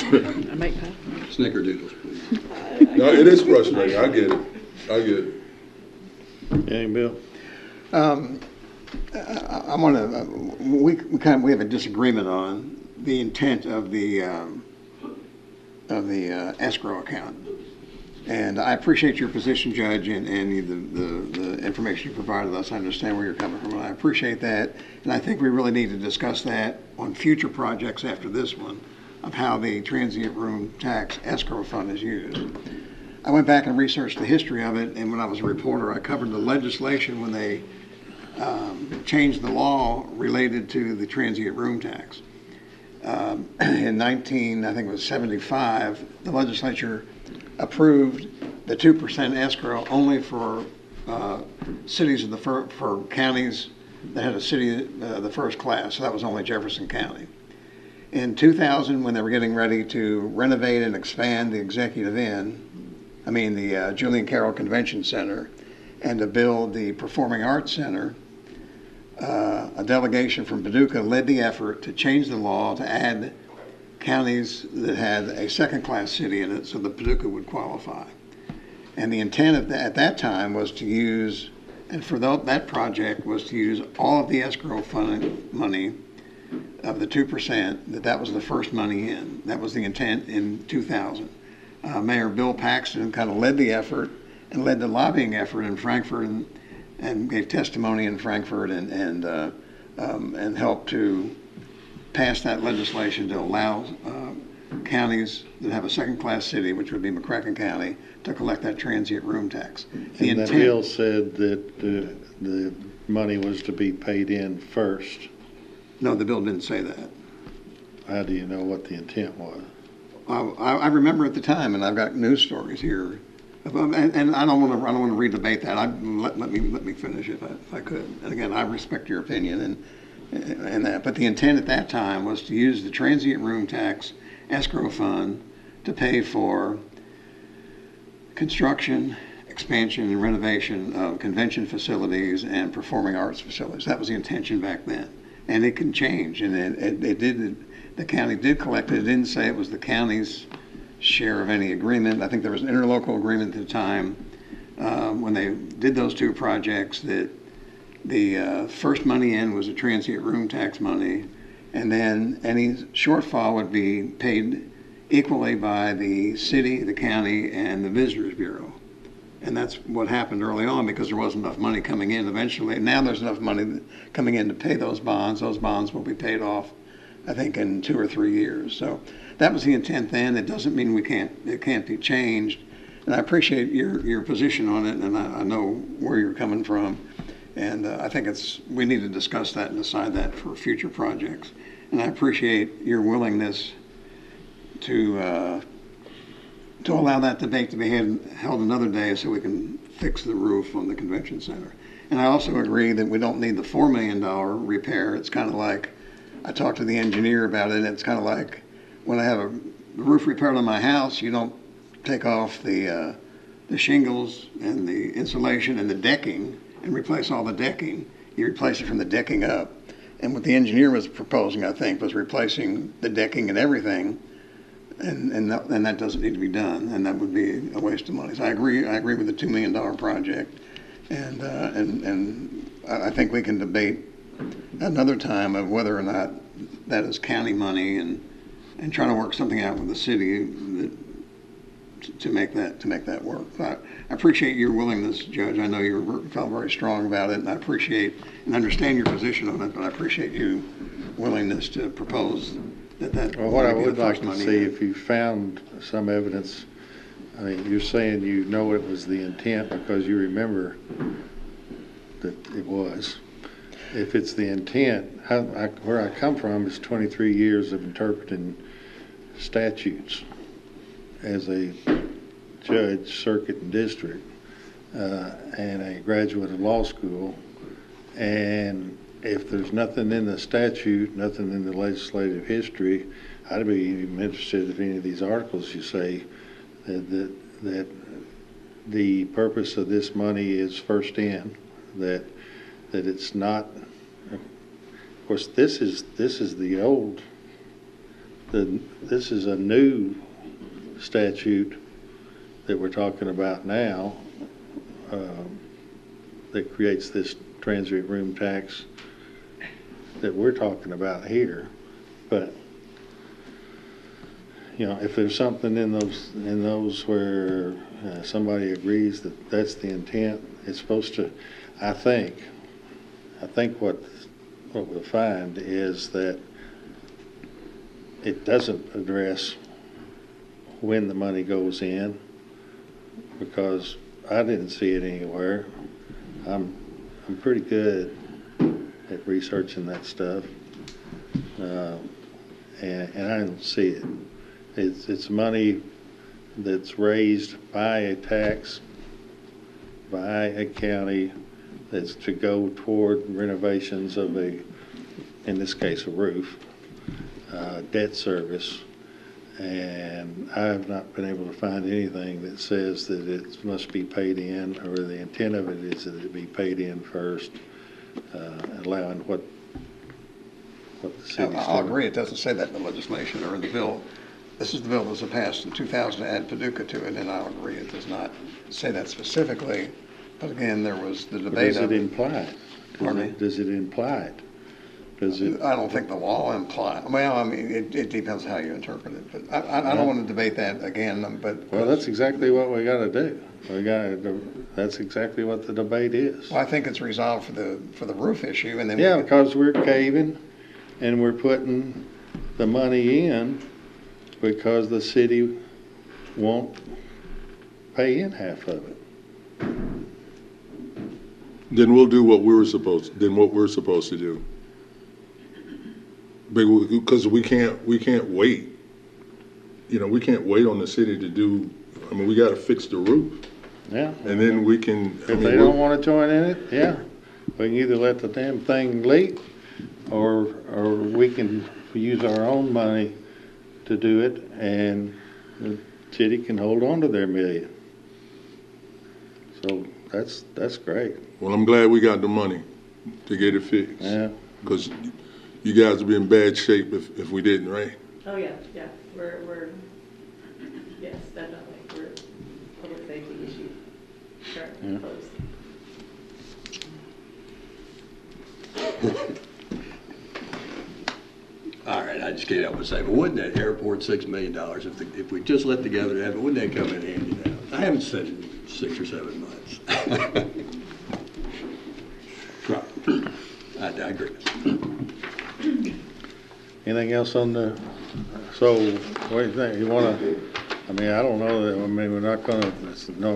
make pie. Snickerdoodles, please. No, it is frustrating. I get it. Yeah, Bill? I want to, we have a disagreement on the intent of the escrow account. And I appreciate your position, Judge, and the information you provided us. I understand where you're coming from, and I appreciate that. And I think we really need to discuss that on future projects after this one, of how the transient room tax escrow fund is used. I went back and researched the history of it, and when I was a reporter, I covered the legislation when they changed the law related to the transient room tax. In 1975, the legislature approved the 2% escrow only for cities of for counties that had a city the first class. So that was only Jefferson County. In 2000, when they were getting ready to renovate and expand the the Julian Carroll Convention Center, and to build the Performing Arts Center, a delegation from Paducah led the effort to change the law to add counties that had a second-class city in it so that Paducah would qualify. And the intent at that time was to use, and for that project was to use all of the escrow fund money of the 2%, that was the first money in. That was the intent in 2000. Mayor Bill Paxton kind of led the effort and led the lobbying effort in Frankfurt and gave testimony in Frankfurt and helped to pass that legislation to allow counties that have a second-class city, which would be McCracken County, to collect that transient room tax. And the bill said that the money was to be paid in first. No, the bill didn't say that. How do you know what the intent was? I remember at the time, and I've got news stories here, and I don't want to redebate that. Let me finish if I could. And again, I respect your opinion and that, but the intent at that time was to use the transient room tax escrow fund to pay for construction, expansion, and renovation of convention facilities and performing arts facilities. That was the intention back then, and it can change. And it did. The county did collect it. It didn't say it was the county's share of any agreement. I think there was an interlocal agreement at the time when they did those two projects that the first money in was the transient room tax money, and then any shortfall would be paid equally by the city, the county, and the Visitors Bureau. And that's what happened early on because there wasn't enough money coming in eventually. Now there's enough money coming in to pay those bonds. Those bonds will be paid off, I think, in 2 or 3 years. So that was the intent then. It doesn't mean it can't be changed. And I appreciate your position on it, and I know where you're coming from. And I think we need to discuss that and decide that for future projects. And I appreciate your willingness to allow that debate to be held another day so we can fix the roof on the convention center. And I also agree that we don't need the $4 million repair. It's kind of like, I talked to the engineer about it, and it's kind of like when I have a roof repaired on my house, you don't take off the shingles and the insulation and the decking and replace all the decking. You replace it from the decking up. And what the engineer was proposing, I think, was replacing the decking and everything. And that doesn't need to be done, and that would be a waste of money. So I agree with the $2 million project, and I think we can debate another time of whether or not that is county money, and trying to work something out with the city to make that work. I appreciate your willingness, Judge. I know you felt very strong about it, and I appreciate and understand your position on it. But I appreciate your willingness to propose. Well, what I would like to see, if you found some evidence, I mean, you're saying you know it was the intent because you remember that it was. If it's the intent, where I come from is 23 years of interpreting statutes as a judge, circuit, and district, and a graduate of law school. And if there's nothing in the statute, nothing in the legislative history, I'd be even interested if any of these articles you say that the purpose of this money is first in, that it's not. Of course, this is the old. This is a new statute that we're talking about now that creates this transient room tax that we're talking about here. But you know, if there's something in those where somebody agrees that that's the intent, it's supposed to. I think what we'll find is that it doesn't address when the money goes in, because I didn't see it anywhere. I'm pretty good at researching that stuff, and I don't see it. It's money that's raised by a tax, by a county, that's to go toward renovations of in this case, a roof, debt service, and I have not been able to find anything that says that it must be paid in, or the intent of it is that it be paid in first, allowing what the city's I'll agree. It doesn't say that in the legislation or in the bill. This is the bill that was passed in 2000 to add Paducah to it, and I'll agree. It does not say that specifically. But again, there was the debate. Does it imply it? Does it imply it? I don't think the law implies. Well, I mean, it depends how you interpret it. But I don't want to debate that again. But well, that's exactly what we got to do. That's exactly what the debate is. Well, I think it's resolved for the roof issue, and then because we're caving, and we're putting the money in because the city won't pay in half of it. Then we'll do what we're supposed to do. Because we can't wait. You know, we can't wait on the city to do. I mean, we got to fix the roof. Yeah. And then we can. If they don't want to join in it, yeah, we can either let the damn thing leak, or we can use our own money to do it, and the city can hold on to their $1 million. So that's great. Well, I'm glad we got the money to get it fixed. Yeah. Because you guys would be in bad shape if we didn't, right? Oh, yeah. We're yes, definitely. We're public safety issue. Currently closed. just can't help but say, well, wouldn't that airport $6 million if we just let the governor have it, wouldn't that come in handy now? I haven't said it in 6 or 7 months. I digress. Anything else on the, so what do you think? You want to, I mean, I don't know that, I mean, we're not going to, there's no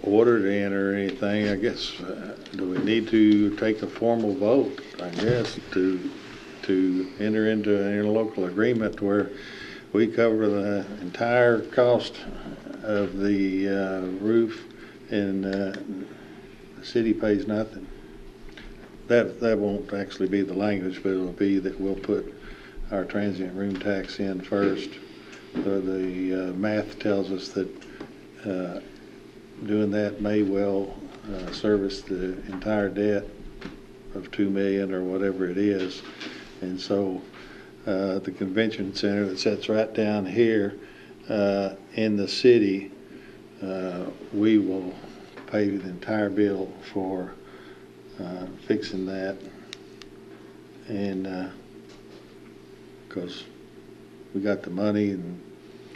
order to enter or anything. I guess, do we need to take a formal vote, I guess, to enter into an interlocal agreement where we cover the entire cost of the roof and the city pays nothing? That won't actually be the language, but it'll be that we'll put our transient room tax in first. The math tells us that doing that may well service the entire debt of $2 million or whatever it is. And so the convention center that sits right down here in the city, we will pay the entire bill for fixing that, and because we got the money and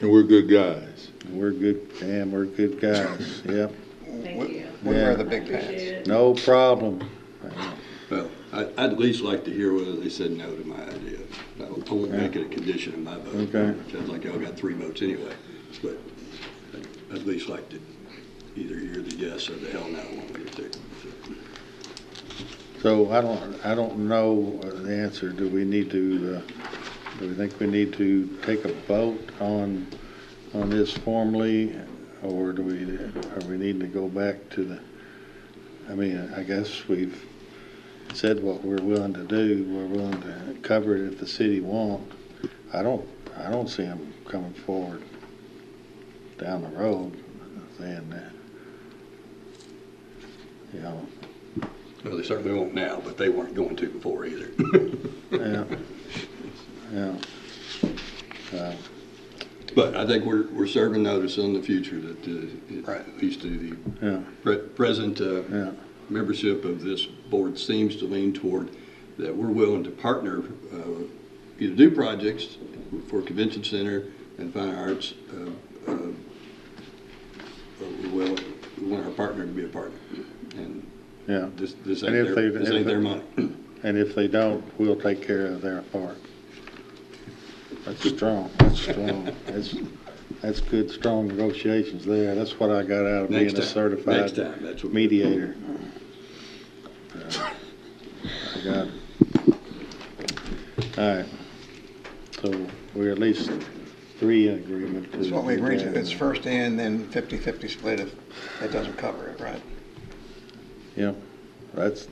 we're good guys. We're good, damn, we're good guys. Yep. Thank you. We're the big fans. No problem. Well, I'd at least like to hear whether they said no to my idea. I won't make it a condition of my vote. Okay. Sounds like y'all got 3 votes anyway, but I'd at least like to either hear the yes or the hell no when we get there. So I don't know the answer. Do we need to? Do we think we need to take a vote on this formally, or are we needing to go back to the? I mean, I guess we've said what we're willing to do. We're willing to cover it if the city won't. I don't see them coming forward down the road saying that. You know. Well, they certainly won't now, but they weren't going to before either. Yeah. Yeah. But I think we're serving notice on the future that at least the present membership of this board seems to lean toward that we're willing to partner, either do projects for Convention Center and Fine Arts. We want our partner to be a partner. And yeah. This ain't their money. And if they don't, we'll take care of their part. That's strong. That's strong. That's good, strong negotiations there. That's what I got out of being a certified mediator. I got it. All right. So we're at least 3 in agreement. That's what we agreed to. It's first in, then 50-50 split if it doesn't cover it, right? Yeah. That's,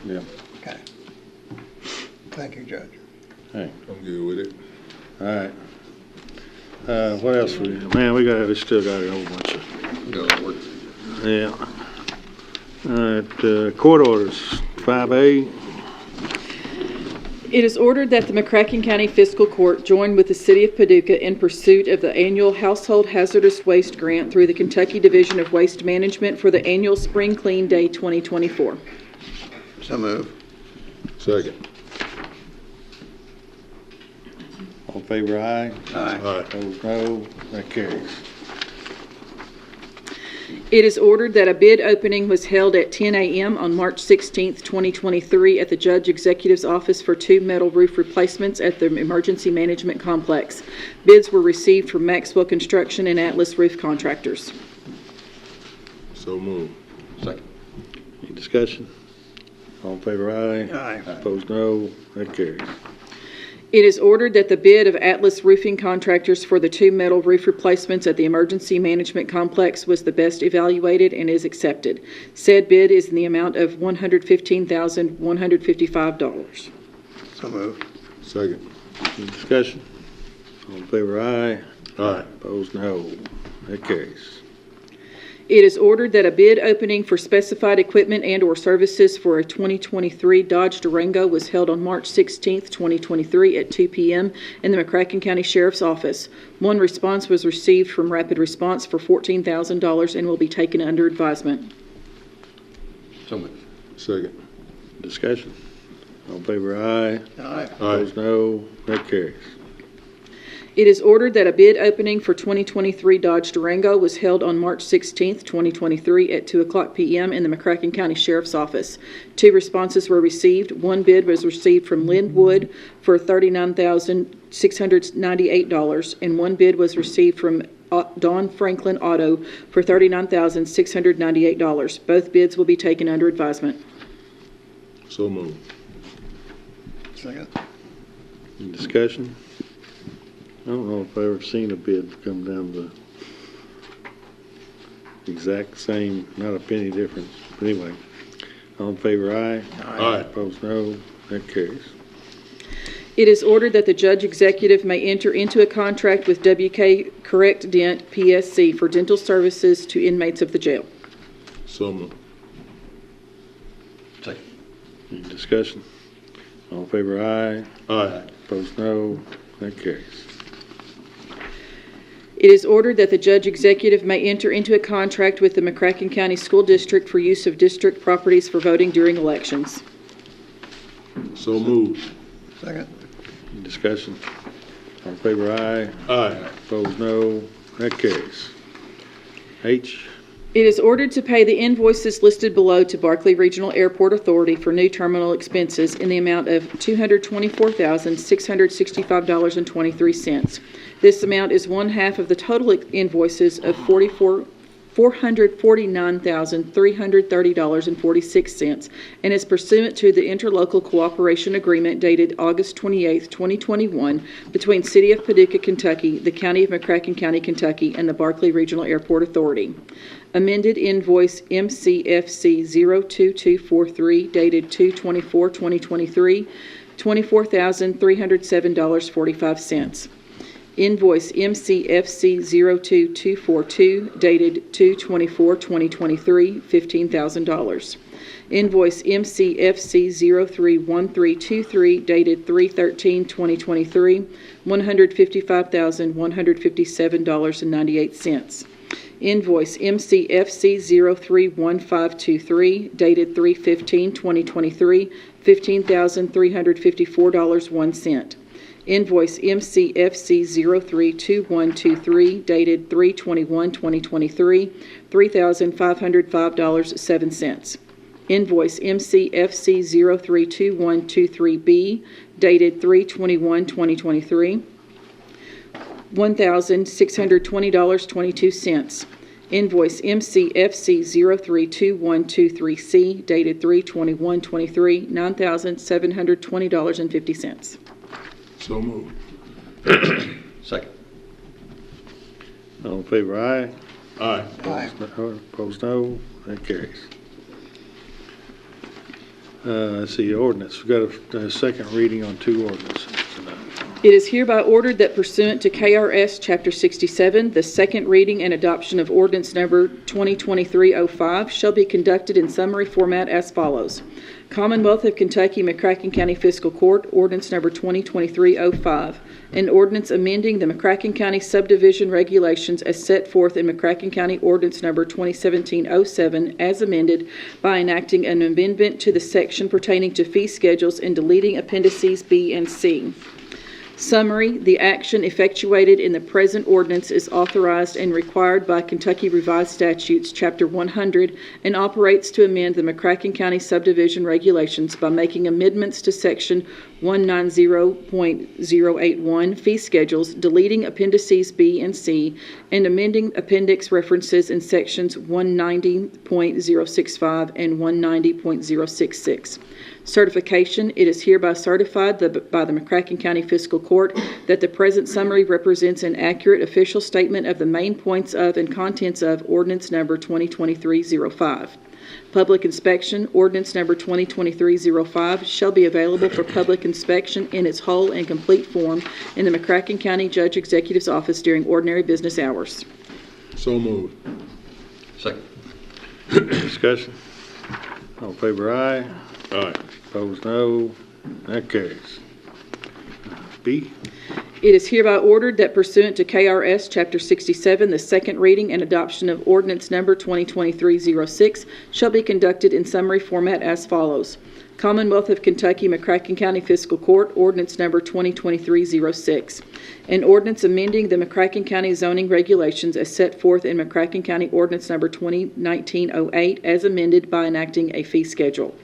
yeah. Okay. Thank you, Judge. Hey. I'm good with it. All right. What else? We still got a whole bunch of. Yeah. All right. Court orders. 5A. It is ordered that the McCracken County Fiscal Court join with the City of Paducah in pursuit of the annual Household Hazardous Waste Grant through the Kentucky Division of Waste Management for the annual Spring Clean Day 2024. So move. Second. All in favor, aye. Aye. Opposed, no. That carries. It is ordered that a bid opening was held at 10 a.m. on March 16, 2023 at the Judge Executive's office for 2 metal roof replacements at the Emergency Management Complex. Bids were received from Maxwell Construction and Atlas Roof Contractors. So move. Second. Any discussion? All in favor, aye. Aye. Opposed, no. That carries. It is ordered that the bid of Atlas Roofing Contractors for the 2 metal roof replacements at the Emergency Management Complex was the best evaluated and is accepted. Said bid is in the amount of $115,155. So move. Second. Any discussion? All in favor, aye. Aye. Opposed, no. That carries. It is ordered that a bid opening for specified equipment and/or services for a 2023 Dodge Durango was held on March 16, 2023 at 2 p.m. in the McCracken County Sheriff's Office. One response was received from Rapid Response for $14,000 and will be taken under advisement. So moved. Second. Discussion? All in favor, aye. Aye. Opposed, no. That carries. It is ordered that a bid opening for 2023 Dodge Durango was held on March 16th, 2023 at 2:00 p.m. in the McCracken County Sheriff's Office. 2 responses were received. 1 bid was received from Linwood for $39,698, and 1 bid was received from Don Franklin Auto for $39,698. Both bids will be taken under advisement. So moved. Second. Any discussion? I don't know if I've ever seen a bid come down the exact same, not a penny difference. But anyway, all in favor, aye. Aye. Opposed, no. That carries. It is ordered that the judge executive may enter into a contract with WK Correct Dent PSC for dental services to inmates of the jail. So moved. Second. Any discussion? All in favor, aye. Aye. Opposed, no. That carries. It is ordered that the judge executive may enter into a contract with the McCracken County School District for use of district properties for voting during elections. So moved. Second. Any discussion? All in favor, aye. Aye. Opposed, no. That carries. H. It is ordered to pay the invoices listed below to Barkley Regional Airport Authority for new terminal expenses in the amount of $224,665.23. This amount is 1/2 of the total invoices of $449,330.46 and is pursuant to the interlocal cooperation agreement dated August 28, 2021 between City of Paducah, Kentucky, the County of McCracken County, Kentucky, and the Barkley Regional Airport Authority. Amended invoice MCFC 02243 dated 2/24/2023, $24,307.45. Invoice MCFC 02242 dated 2/24/2023, $15,000. Invoice MCFC 031323 dated 3/13/2023, $155,157.98. Invoice MCFC 031523 dated 3/15/2023, $15,354.01. Invoice MCFC 032123 dated 3/21/2023, $3,505.07. Invoice MCFC 032123B dated 3/21/2023, $1,620.22. Invoice MCFC 032123C dated 3/21/23, $9,720.50. So moved. Second. All in favor, aye. Aye. Opposed, no. That carries. Let's see, ordinance. We've got a second reading on 2 ordinances tonight. It is hereby ordered that pursuant to KRS Chapter 67, the second reading and adoption of ordinance number 2023-05 shall be conducted in summary format as follows. Commonwealth of Kentucky, McCracken County Fiscal Court, ordinance number 2023-05, an ordinance amending the McCracken County subdivision regulations as set forth in McCracken County ordinance number 2017-07 as amended by enacting an amendment to the section pertaining to fee schedules and deleting appendices B and C. Summary: the action effectuated in the present ordinance is authorized and required by Kentucky Revised Statutes, Chapter 100, and operates to amend the McCracken County subdivision regulations by making amendments to Section 190.081 fee schedules, deleting appendices B and C, and amending appendix references in Sections 190.065 and 190.066. Certification: it is hereby certified by the McCracken County Fiscal Court that the present summary represents an accurate official statement of the main points of and contents of ordinance number 2023-05. Public inspection: ordinance number 2023-05 shall be available for public inspection in its whole and complete form in the McCracken County Judge Executive's office during ordinary business hours. So moved. Second. Discussion? All in favor, aye. Aye. Opposed, no. That carries. B. It is hereby ordered that pursuant to KRS Chapter 67, the second reading and adoption of ordinance number 2023-06 shall be conducted in summary format as follows. Commonwealth of Kentucky, McCracken County Fiscal Court, ordinance number 2023-06. An ordinance amending the McCracken County zoning regulations as set forth in McCracken County ordinance number 2019-08 as amended by enacting a fee schedule.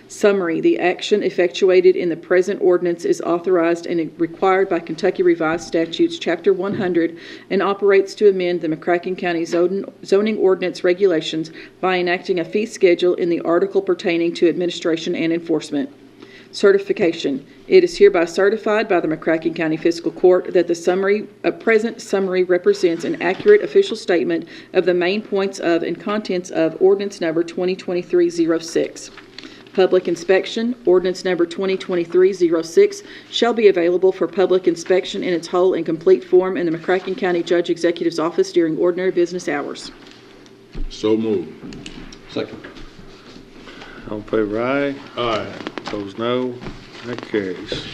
Summary: the action effectuated in the present ordinance is authorized and required by Kentucky Revised Statutes Chapter 100 and operates to amend the McCracken County zoning ordinance regulations by enacting a fee schedule in the article pertaining to administration and enforcement. Certification: it is hereby certified by the McCracken County Fiscal Court that the present summary represents an accurate official statement of the main points of and contents of ordinance number 2023-06. Public inspection. Ordinance number 2023-06 shall be available for public inspection in its whole and complete form in the McCracken County Judge Executive's office during ordinary business hours. So moved. Second. All in favor, aye. Aye. Opposed, no. That carries.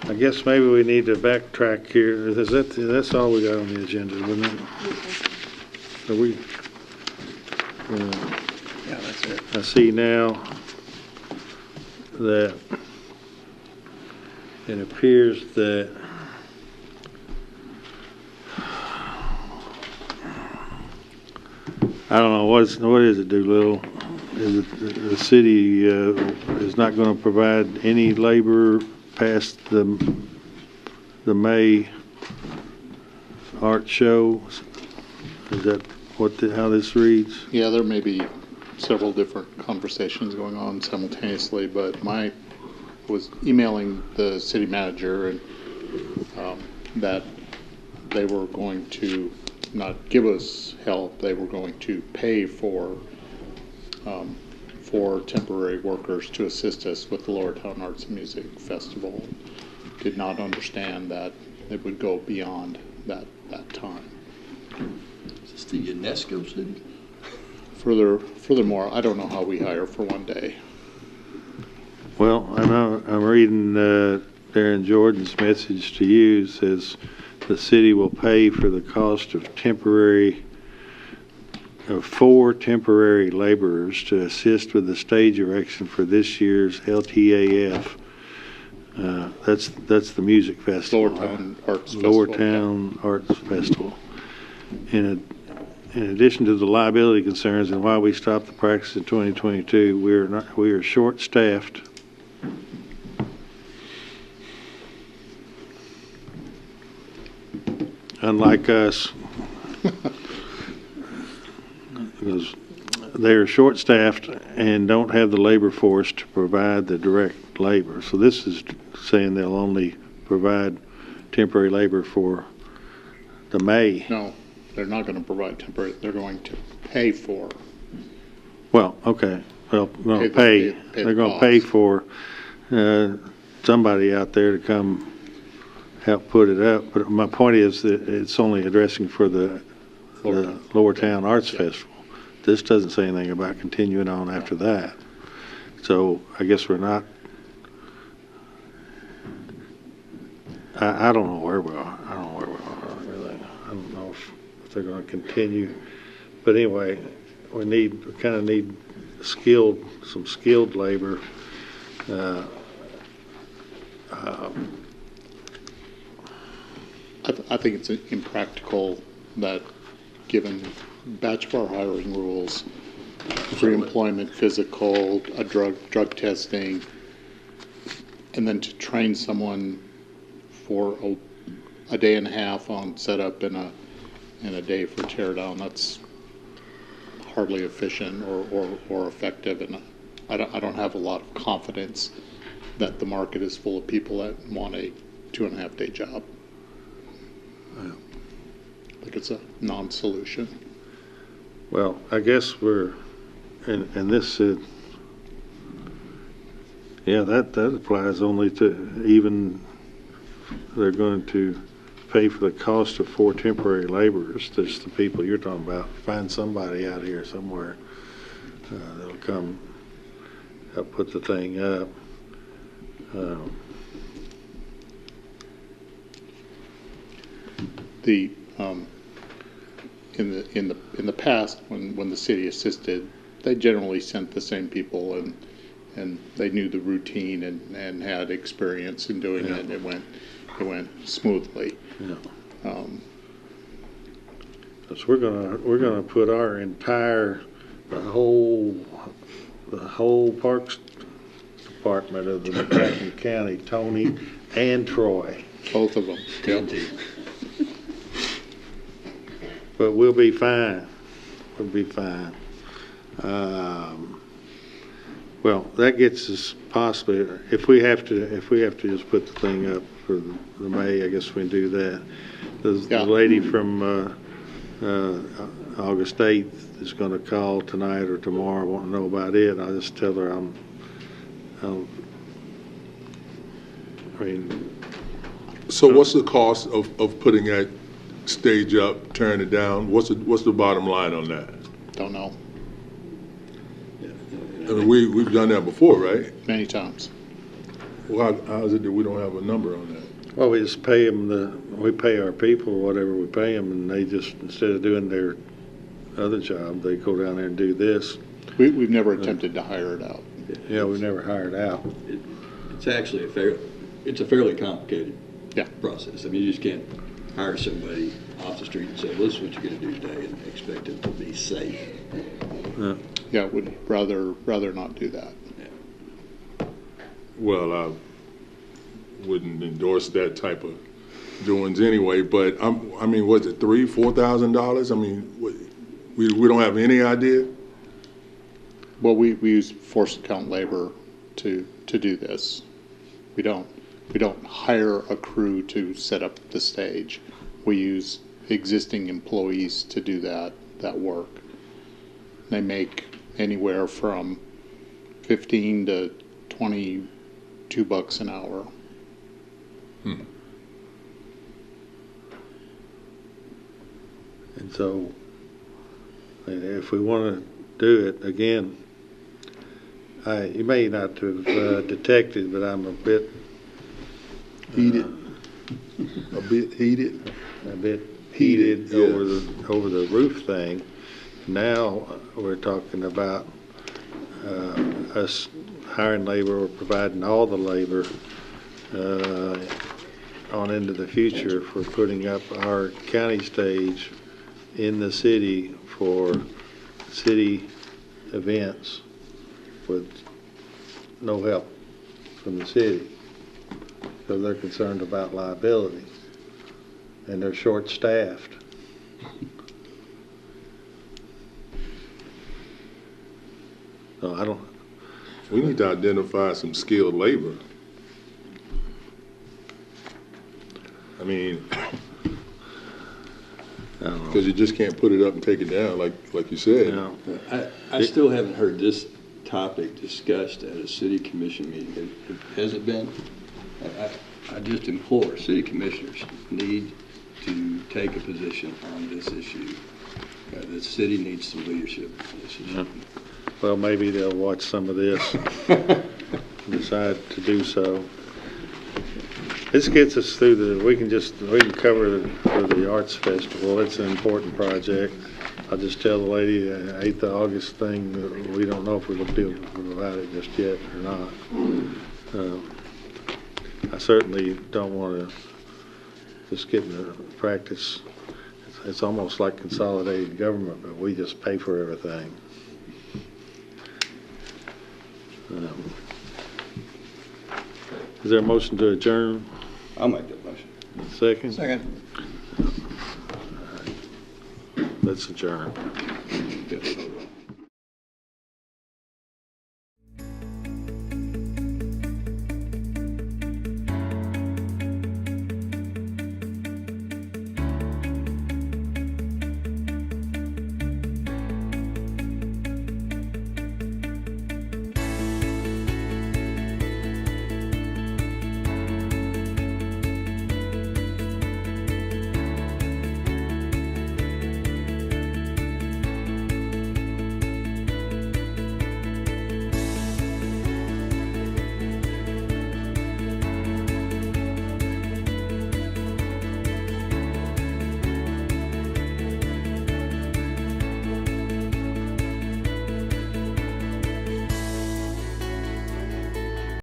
I guess maybe we need to backtrack here. That's all we got on the agenda, isn't it? Are we? Yeah, that's it. I see now that it appears that I don't know, what is it, Doolittle? Is it the city is not going to provide any labor past the May art show? Is that how this reads? Yeah, there may be several different conversations going on simultaneously, but I was emailing the city manager and that they were going to not give us help, they were going to pay for temporary workers to assist us with the Lowertown Arts and Music Festival. Did not understand that it would go beyond that time. Is this the UNESCO city? Furthermore, I don't know how we hire for one day. Well, I know I'm reading Darren Jordan's message to you. Says the city will pay for the cost of 4 temporary laborers to assist with the stage erection for this year's LTAF. That's the music festival. Lowertown Arts Festival. In addition to the liability concerns and why we stopped the practice in 2022, we are short-staffed. Unlike us, because they are short-staffed and don't have the labor force to provide the direct labor. So this is saying they'll only provide temporary labor for the May. No, they're not going to provide temporary. They're going to pay for. Well, okay. Well, they're going to pay for somebody out there to come help put it up. But my point is that it's only addressing for the Lowertown Arts Festival. This doesn't say anything about continuing on after that. So I guess we're not. I don't know where we are. I don't know where we are really. I don't know if they're going to continue. But anyway, we kind of need some skilled labor. I think it's impractical that, given batch of our hiring rules, pre-employment physical, a drug testing, and then to train someone for a day and a half on setup and a day for teardown, that's hardly efficient or effective, and I don't have a lot of confidence that the market is full of people that want a 2.5 day job. I think it's a non-solution. Well, I guess we're, and this, that applies only to even, they're going to pay for the cost of 4 temporary laborers. That's the people you're talking about. Find somebody out here somewhere that'll come help put the thing up. the, in the past, when the city assisted, they generally sent the same people, and they knew the routine and had experience in doing it, and it went smoothly. Yeah. Because we're gonna put our entire, the whole Parks Department of the McCracken County, Tony and Troy. Both of them. But we'll be fine. We'll be fine. Well, that gets us possibly, if we have to just put the thing up for the May, I guess we can do that. The lady from August 8th is going to call tonight or tomorrow, want to know about it. I'll just tell her So what's the cost of putting that stage up, tearing it down? What's the bottom line on that? Don't know. I mean, we've done that before, right? Many times. Well, how is it that we don't have a number on that? Well, we just pay them we pay our people whatever we pay them, and they just, instead of doing their other job, they go down there and do this. We've never attempted to hire it out. Yeah, we've never hired out. It's actually a fairly complicated process. I mean, you just can't hire somebody off the street and say, well, this is what you're going to do today, and expect them to be safe. Yeah, would rather not do that. Well, I wouldn't endorse that type of doings anyway, but I mean, was it $3,000-$4,000? I mean, we don't have any idea? Well, we use forced account labor to do this. We don't hire a crew to set up the stage. We use existing employees to do that work. They make anywhere from $15 to $22 an hour. And so, if we want to do it again, you may not have detected, but I'm a bit heated. A bit heated over the roof thing. Now we're talking about us hiring labor or providing all the labor on into the future for putting up our county stage in the city for city events with no help from the city, because they're concerned about liability and they're short-staffed. So we need to identify some skilled labor. I mean, because you just can't put it up and take it down like you said. I still haven't heard this topic discussed at a city commission meeting. Has it been? I just implore city commissioners need to take a position on this issue. The city needs some leadership on this issue. Well, maybe they'll watch some of this and decide to do so. This gets us through we can cover for the Arts Festival. It's an important project. I'll just tell the lady the 8th of August thing, we don't know if we're going to be able to provide it just yet or not. I certainly don't want to just get into practice. It's almost like consolidated government, but we just pay for everything. Is there a motion to adjourn? I'll make that motion. Second? Second. Let's adjourn.